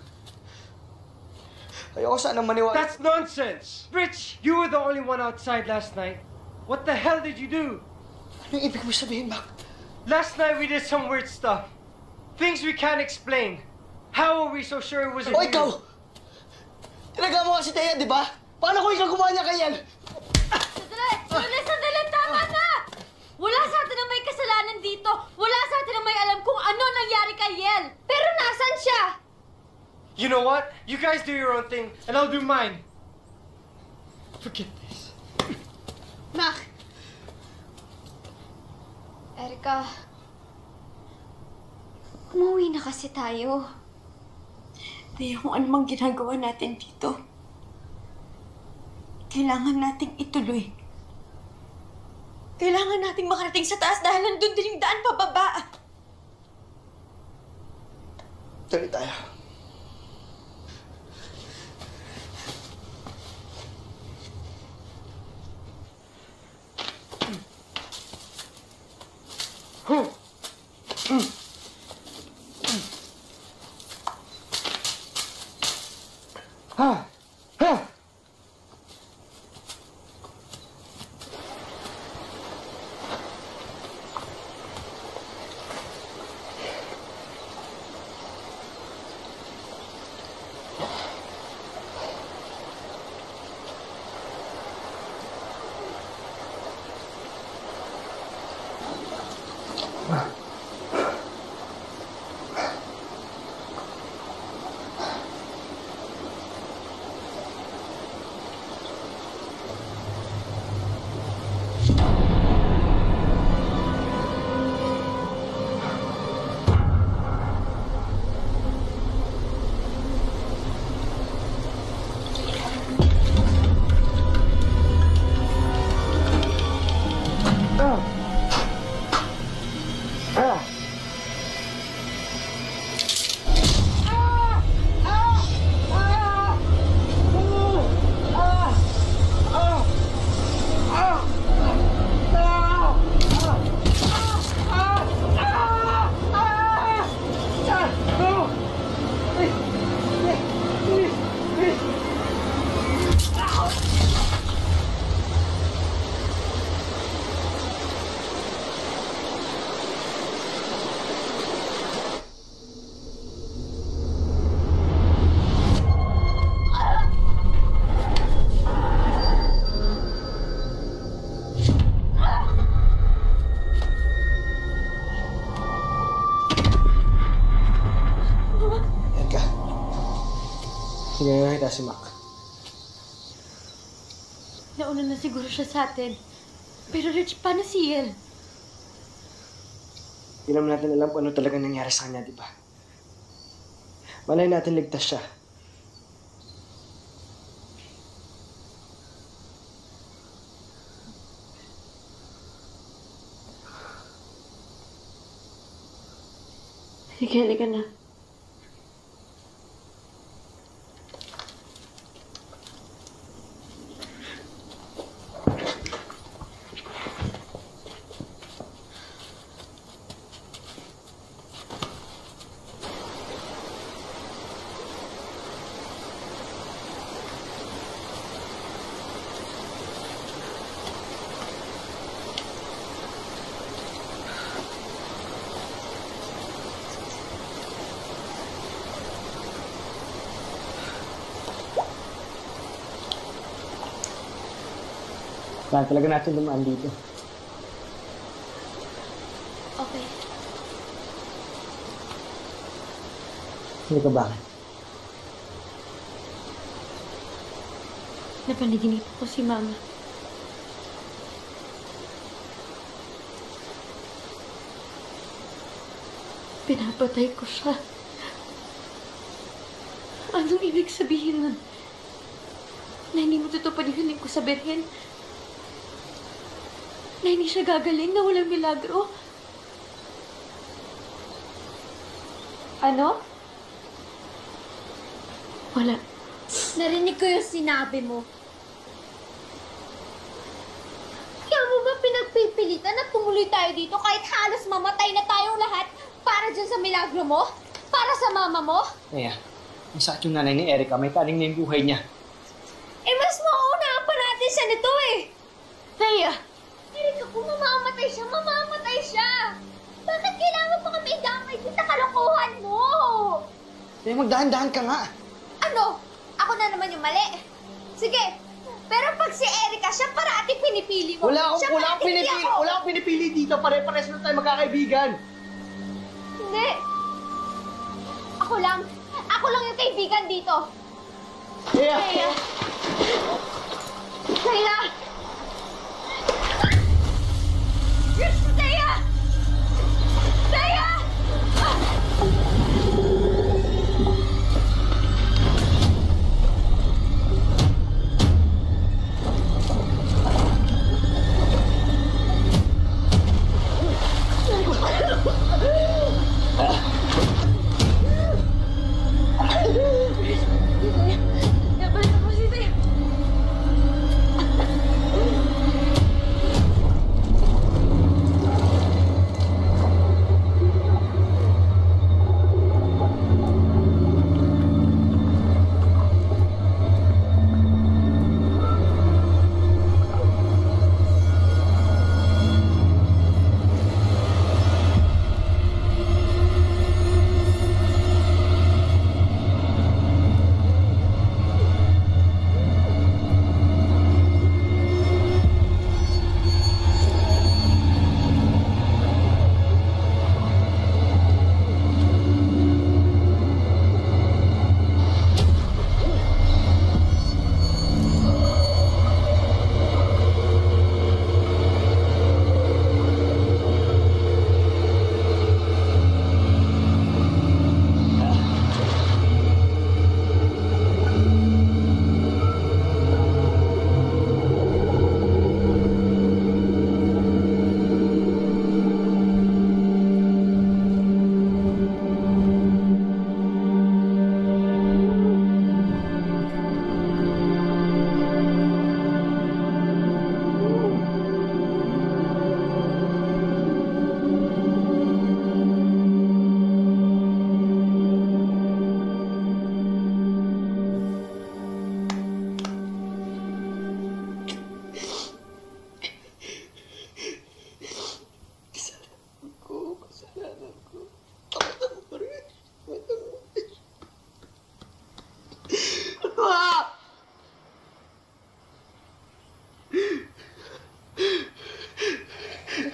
Ayoko sanang maniwala. That's nonsense! Rich, you were the only one outside last night. What the hell did you do? Anong ibig mo sabihin, Mac? Last night we did some weird stuff. Things we can't explain. How are we so sure it wasn't O you? ikaw! Tinaga mo kasi Thea, di ba? Paano kung ikaw gumawa niya kay Yel? Sandali! Tama na! Wala sa atin ang may kasalanan dito. Wala sa atin ang may alam kung ano nangyari kay Yel. Pero nasan siya? You know what? You guys do your own thing, and I'll do mine. Forget this. Mac! Erika, umuwi na kasi tayo. Thea, kung ano mang ginagawa natin dito, kailangan nating ituloy. Kailangan nating makarating sa taas dahil nandun din yung daan pababa. Tuloy tayo. Sige nga kita si Mac. Nauna na siguro siya sa atin. Pero Rich, paano si El? Hindi naman natin alam kung ano talaga nangyari sa kanya, di ba? Malay natin ligtas siya. Sige, halika na. Kaya talaga natin dumaan dito. Okay. Hindi ka bakit? Napaniginip ko si Mama. Pinapatay ko siya. Anong ibig sabihin nun? Na hindi mo tutupanin ko sa Birhen? Na hindi siya gagaling, na walang milagro? Ano? Wala. Narinig ko yung sinabi mo. Kaya mo ba pinagpipilitan na tumuloy tayo dito kahit halos mamatay na tayong lahat para dyan sa milagro mo? Para sa mama mo? Kaya, ang sakit yung nanay ni Erica, may taling na yung buhay niya. Eh, mas mauunahan pa natin siya nito eh! Kaya, Erica, kung mamamatay siya! Bakit kailangan pa kami idamay dito sa kalokohan mo? Kaya magdahan-dahan ka nga. Ano? Ako na naman yung mali. Sige, pero pag si Erica, siya parati pinipili mo. Wala Siya akong parati pinipili. hindi ako. Wala akong pinipili dito. Pare-pares na tayo magkakaibigan. Hindi. Ako lang yung kaibigan dito. Kaya.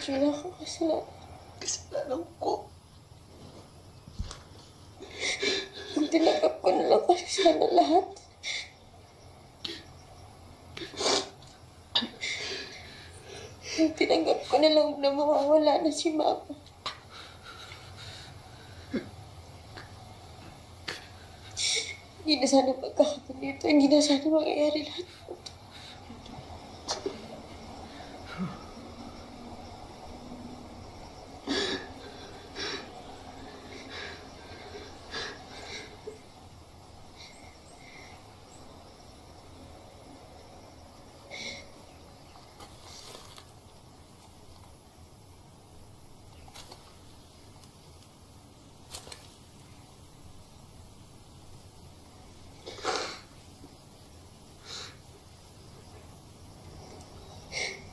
Wala kang kasalanan. Kasalanan ko. Tinanggap ko na lang kasi sana lahat. Tinanggap ko na lang na mawawala na si Mama. Hindi na sana magkakaganito. Hindi na sana mangyayari lahat.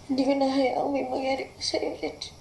Hindi ko na hayaang may mangyari pa sa'yo ulit.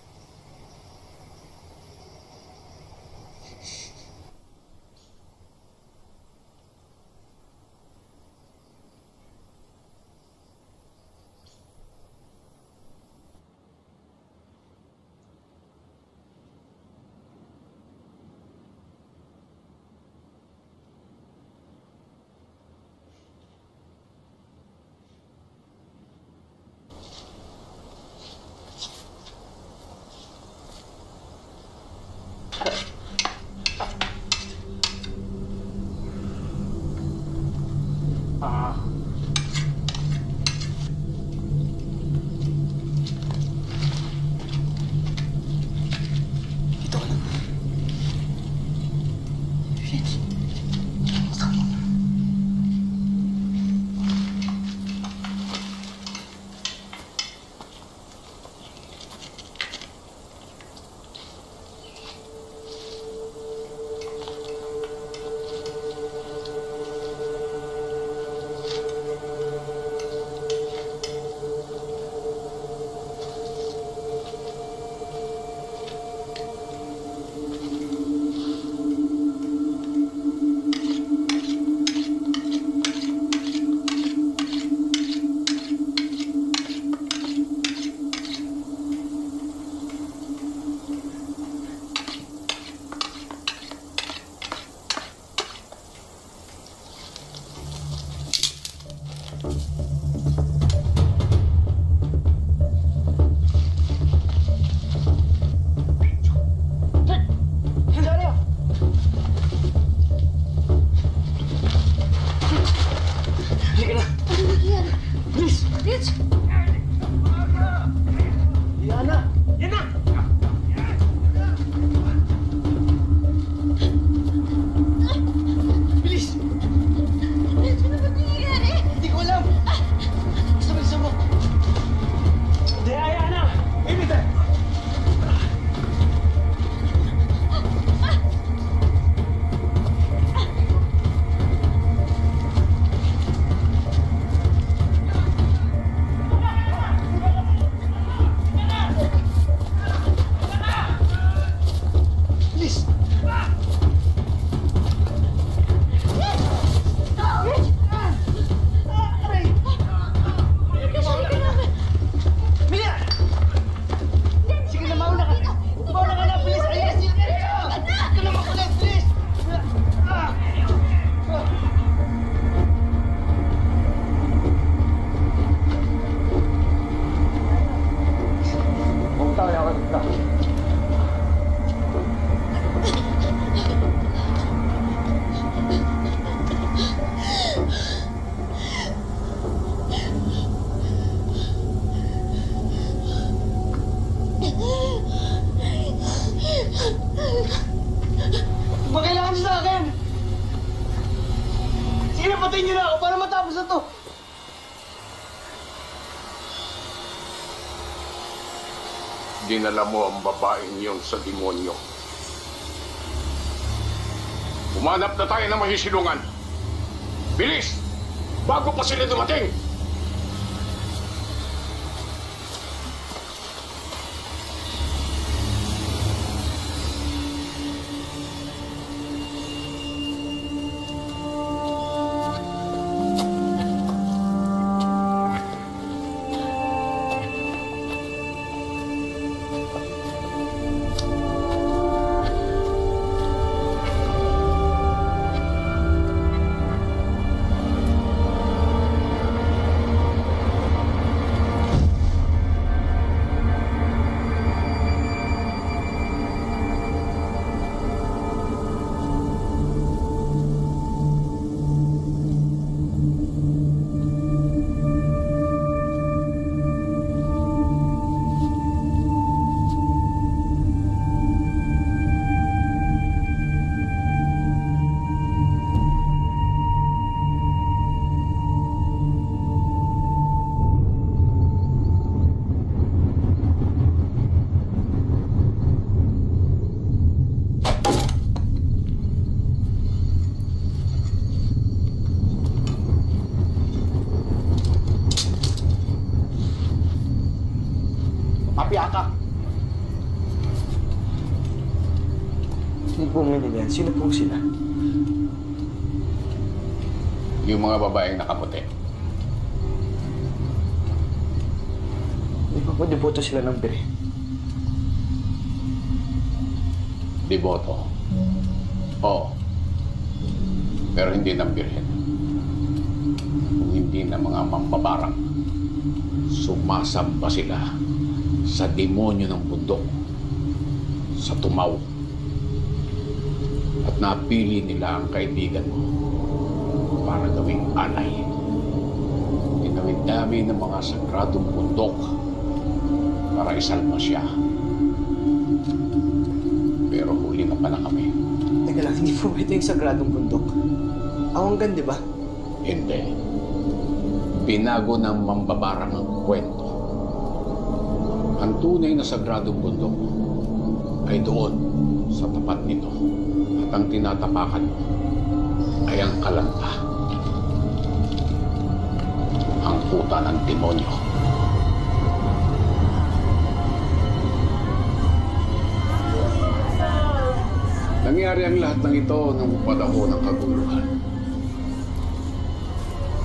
Patayin niyo na ako para matapos na to. Dinala mo ang babaeng yon sa demonyo. Umanap na tayo ng mahisilungan. Bilis! Bago pa sila dumating! Mafia ka. Sino bumili yan? Sino pong sila? Yung mga babaeng nakaputi. Di ba po deboto sila ng biri? Deboto. Oo. Pero hindi ng birhen. Kung hindi na mga mambabarang. Sumasamba sila sa demonyo ng bundok. Sa tumaw. At napili nila ang kaibigan mo para gawing alay. Tinawid namin ng mga sagradong bundok para isalma siya. Pero huli na pala kami. Teka lang, hindi po ito yung sagradong bundok. Awanggan, di ba? Hindi. Binago ng mambabarang ang kwento. Ang tunay na sagradong bundok ay doon sa tapat nito. At ang tinatapakan mo ay ang kalanta. Ang kuta ng demonyo. Nangyari ang lahat ng ito nang panahon ng kaguluhan.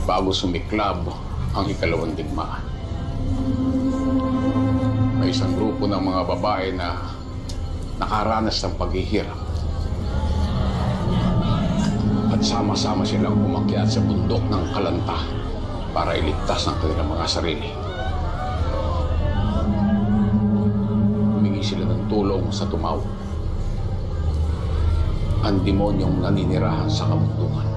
Bago sumiklab ang ikalawang digmaan. May isang grupo ng mga babae na nakaranas ng paghihirap. At sama-sama silang umakyat sa bundok ng kalanta para iligtas ang kanilang mga sarili. Humingi sila ng tulong sa tumaw. Ang demonyong naninirahan sa kabundukan.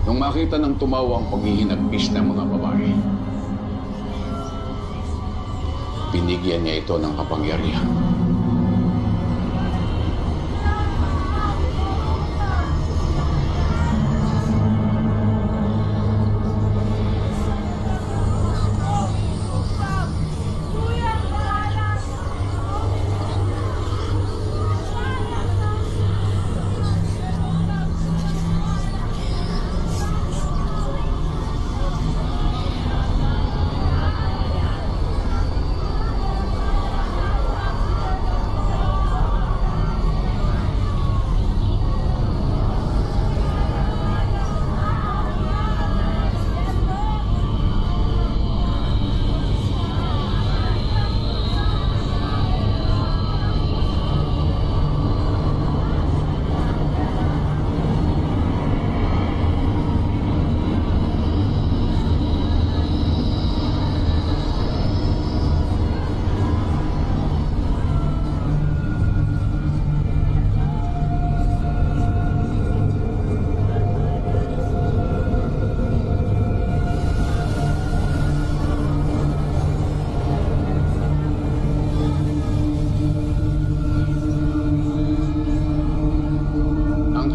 Nung makita ng tumaw ang paghihinagpis ng mga babae, binigyan niya ito ng kapangyarihan.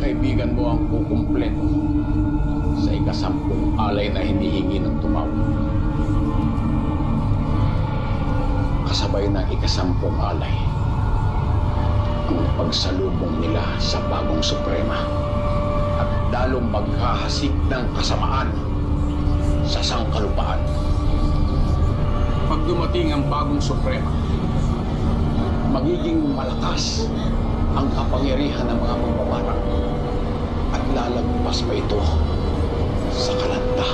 Kaibigan mo ang kukumpleto sa ikasampung alay na hinihingi ng tumaw. Kasabay ng ikasampung alay ang pagsalubong nila sa bagong suprema at lalong maghahasik ng kasamaan sa sangkalupaan. Pag dumating ang bagong suprema, magiging malakas ang kapangyarihan ng mga mambabarang at lalagpas pa ito sa kalanta.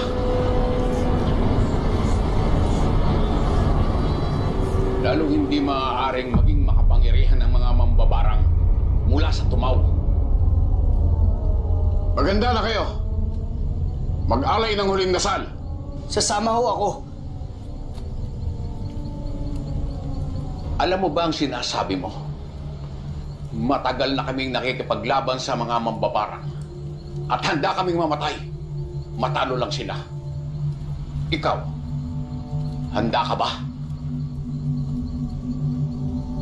Lalong hindi maaaring maging makapangyarihan ng mga mambabarang mula sa tumaw. Maganda na kayo. Mag-alay ng huling dasal. Sasama ho ako. Alam mo ba ang sinasabi mo? Matagal na kaming nakikipaglaban sa mga mambabarang at handa kaming mamatay. Matalo lang sila. Ikaw, handa ka ba?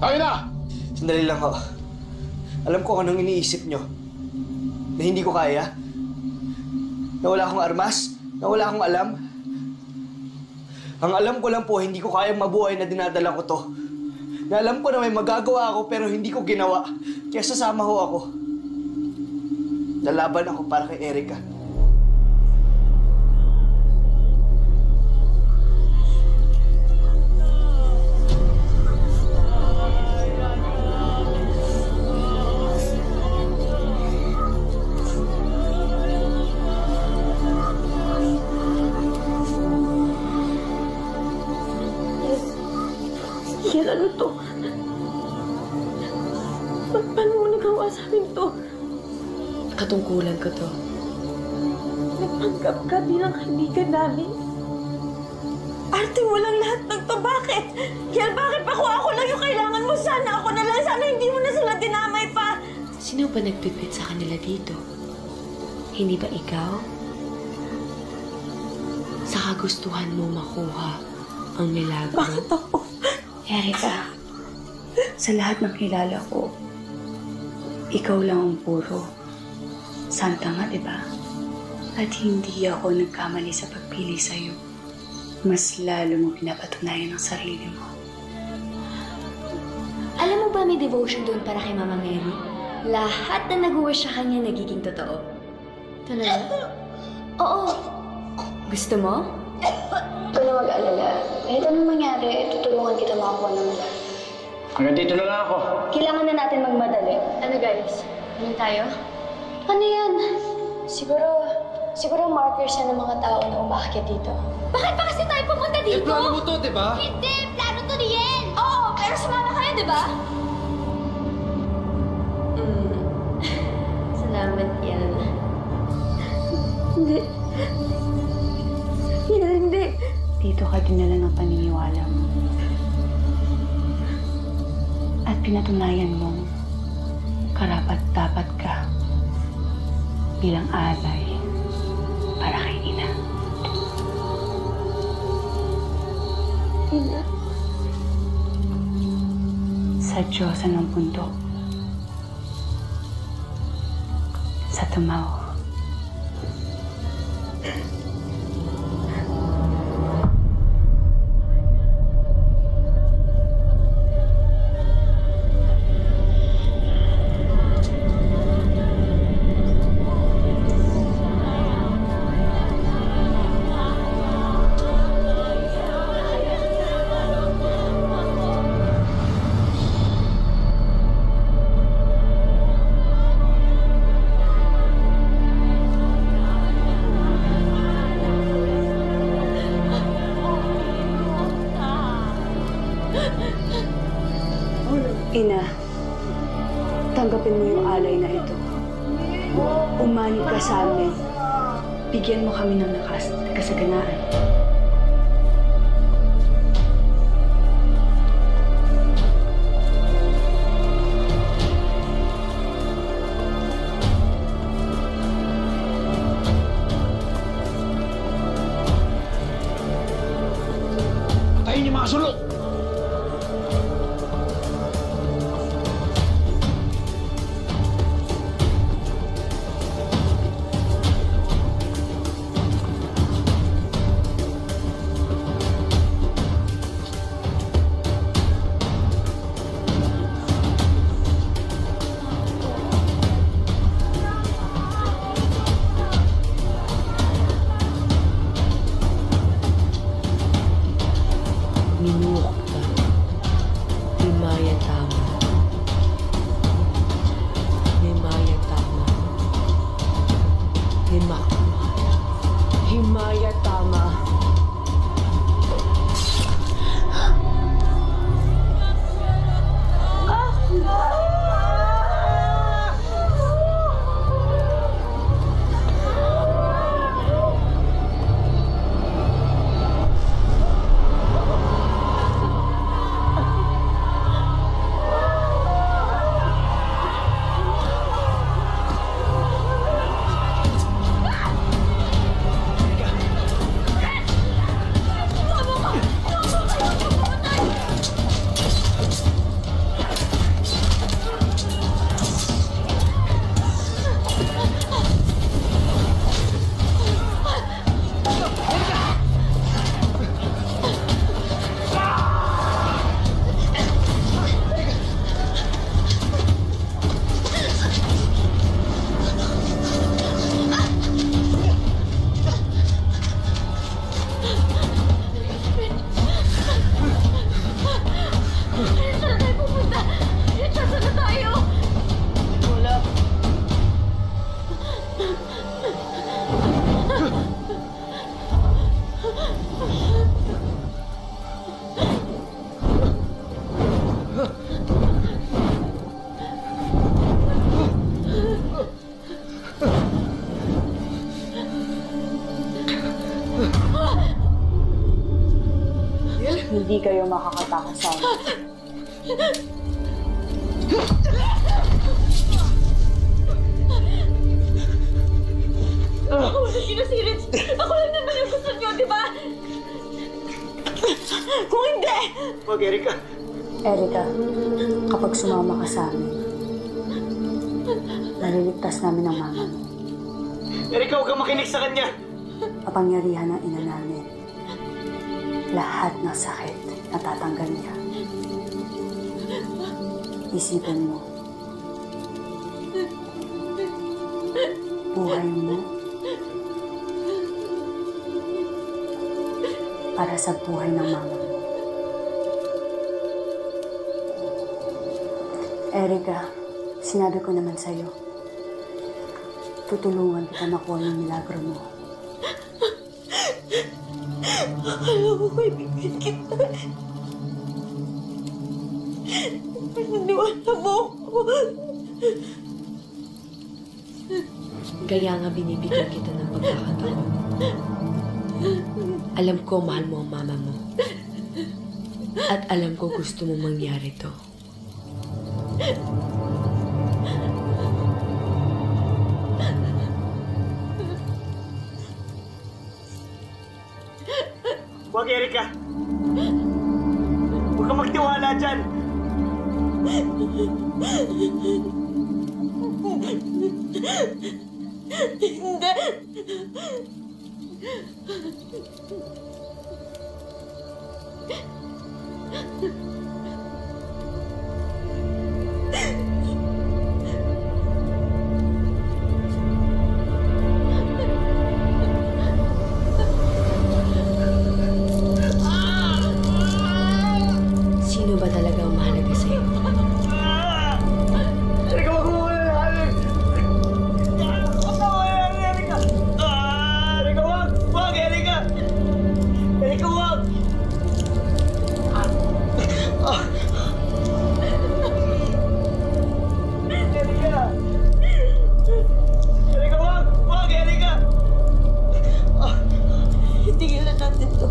Tayo na! Sandali lang ho. Alam ko anong iniisip nyo. Na hindi ko kaya. Na wala akong armas. Na wala akong alam. Ang alam ko lang po, hindi ko kayang mabuhay na dinadala ko to. Na alam ko na may magagawa ako pero hindi ko ginawa. Kaya sasama ho ako. Lalaban ako para kay Erica. Ano to? Paano mo nagawa sa amin to? Katungkulan ko to. Nagpanggap ka bilang kaibigan namin? Arte mo lang lahat ng to. Bakit? Yel, bakit pa kung ako lang yung kailangan mo? Sana ako na lang. Sana hindi mo na sila dinamay pa. Sino ba nagpipit sa kanila dito? Hindi ba ikaw? Sa kagustuhan mo makuha ang milagro? Bakit ako? Erika, sa lahat ng kilala ko, ikaw lang ang puro. Santa nga, di ba? At hindi ako nagkamali sa pagpili sa'yo. Mas lalo mo pinapatunayan ang sarili mo. Alam mo ba may devotion doon para kay Mama Mary? Lahat na nag-wish sa kanya nagiging totoo. Talaga? Oo. Gusto mo? Huwag na mag-alala. Kahit anong mangyari, tutulungan kita makakuha ng lugar. Hanggang dito na lang ako. Kailangan na natin magmadali. Ano guys? Ano tayo? Ano yan? Siguro markers yan ng mga tao na umakyat dito. Bakit pa kasi tayo pumunta dito? plano mo to, di ba? Hindi! Plano to ni Yen! Oo, pero sumama kayo, di ba? Salamat yan. Hindi. Hindi. Dito ka dinala ng paniniwala mo. At pinatunayan mong karapat-dapat ka bilang alay para kay Ina. Ina? Sa Diyosa ng bundok. Sa Tumaw. Ina, tanggapin mo yung alay na ito. Umanib ka sa amin. Bigyan mo kami ng lakas at kasaganaan. Patayin niyo mga sulok! Minukta. Himaya tama. Himaya tama. Himaya tama. Hindi kayo makakatakot sa akin. Ako wala sinasirit. Ako lang naman yung gusto niyo, di ba? Kung hindi! Wag, Erika. Erika, kapag sumama ka sa amin, naliligtas namin ang mama mo. Erika, huwag kang makinig sa kanya. Kapangyarihan ng ina namin. Lahat ng sakit natatanggal niya. Isipin mo. Buhay mo para sa buhay ng mama mo. Erika, sinabi ko naman sa'yo, tutulungan kita makuha yung milagro mo. Akala ko kaibigan kita. Paniwala mo ako. Kaya nga binibigyan kita ng pagkakataon. Alam ko mahal mo ang mama mo. At alam ko gusto mo mangyari to. Wag, Erika. Huwag kang magtiwala dyan. Hindi. Sino ba talaga ang mahalaga sa'yo? Erika, wag mo alalahanin. Wag mo alalahanin, Erika. Erika, wag. Wag, Erika. Erika, wag. Erika. Erika, wag. Wag, Erika. Tigilan natin to.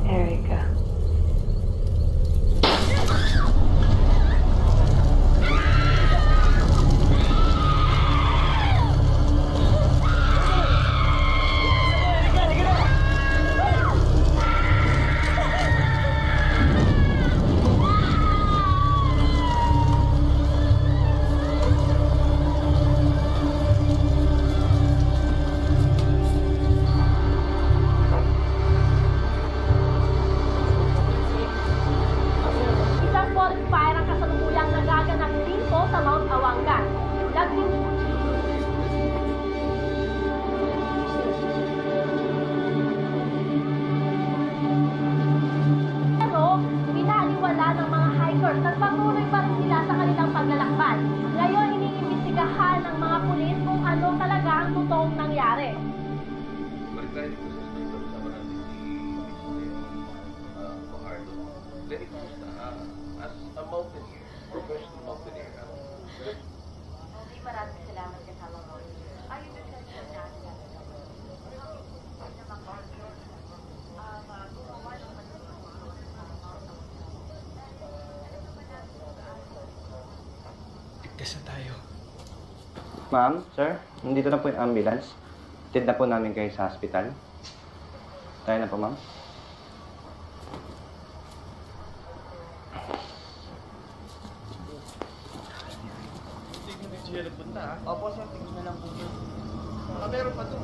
Erika. Isang forest fire ang kasalukuyang nagaganap dito sa Mount Awangan. Pero pinaliwala ng mga hikers at patuloy pa rin sila sa kanilang paglalakbay. Ngayon, iniimbestigahan ng mga pulis kung ano talaga ang totoong nangyari. Maraming salamat kasama mo. Ayun yung Ligtas na tayo. Ma'am, sir, nandito na po yung ambulance. Tid na po namin kayo sa hospital. Tayo na po, ma'am. Hindi na punta, ha? Opo, sir. Tingin na lang po. Baka meron pa to.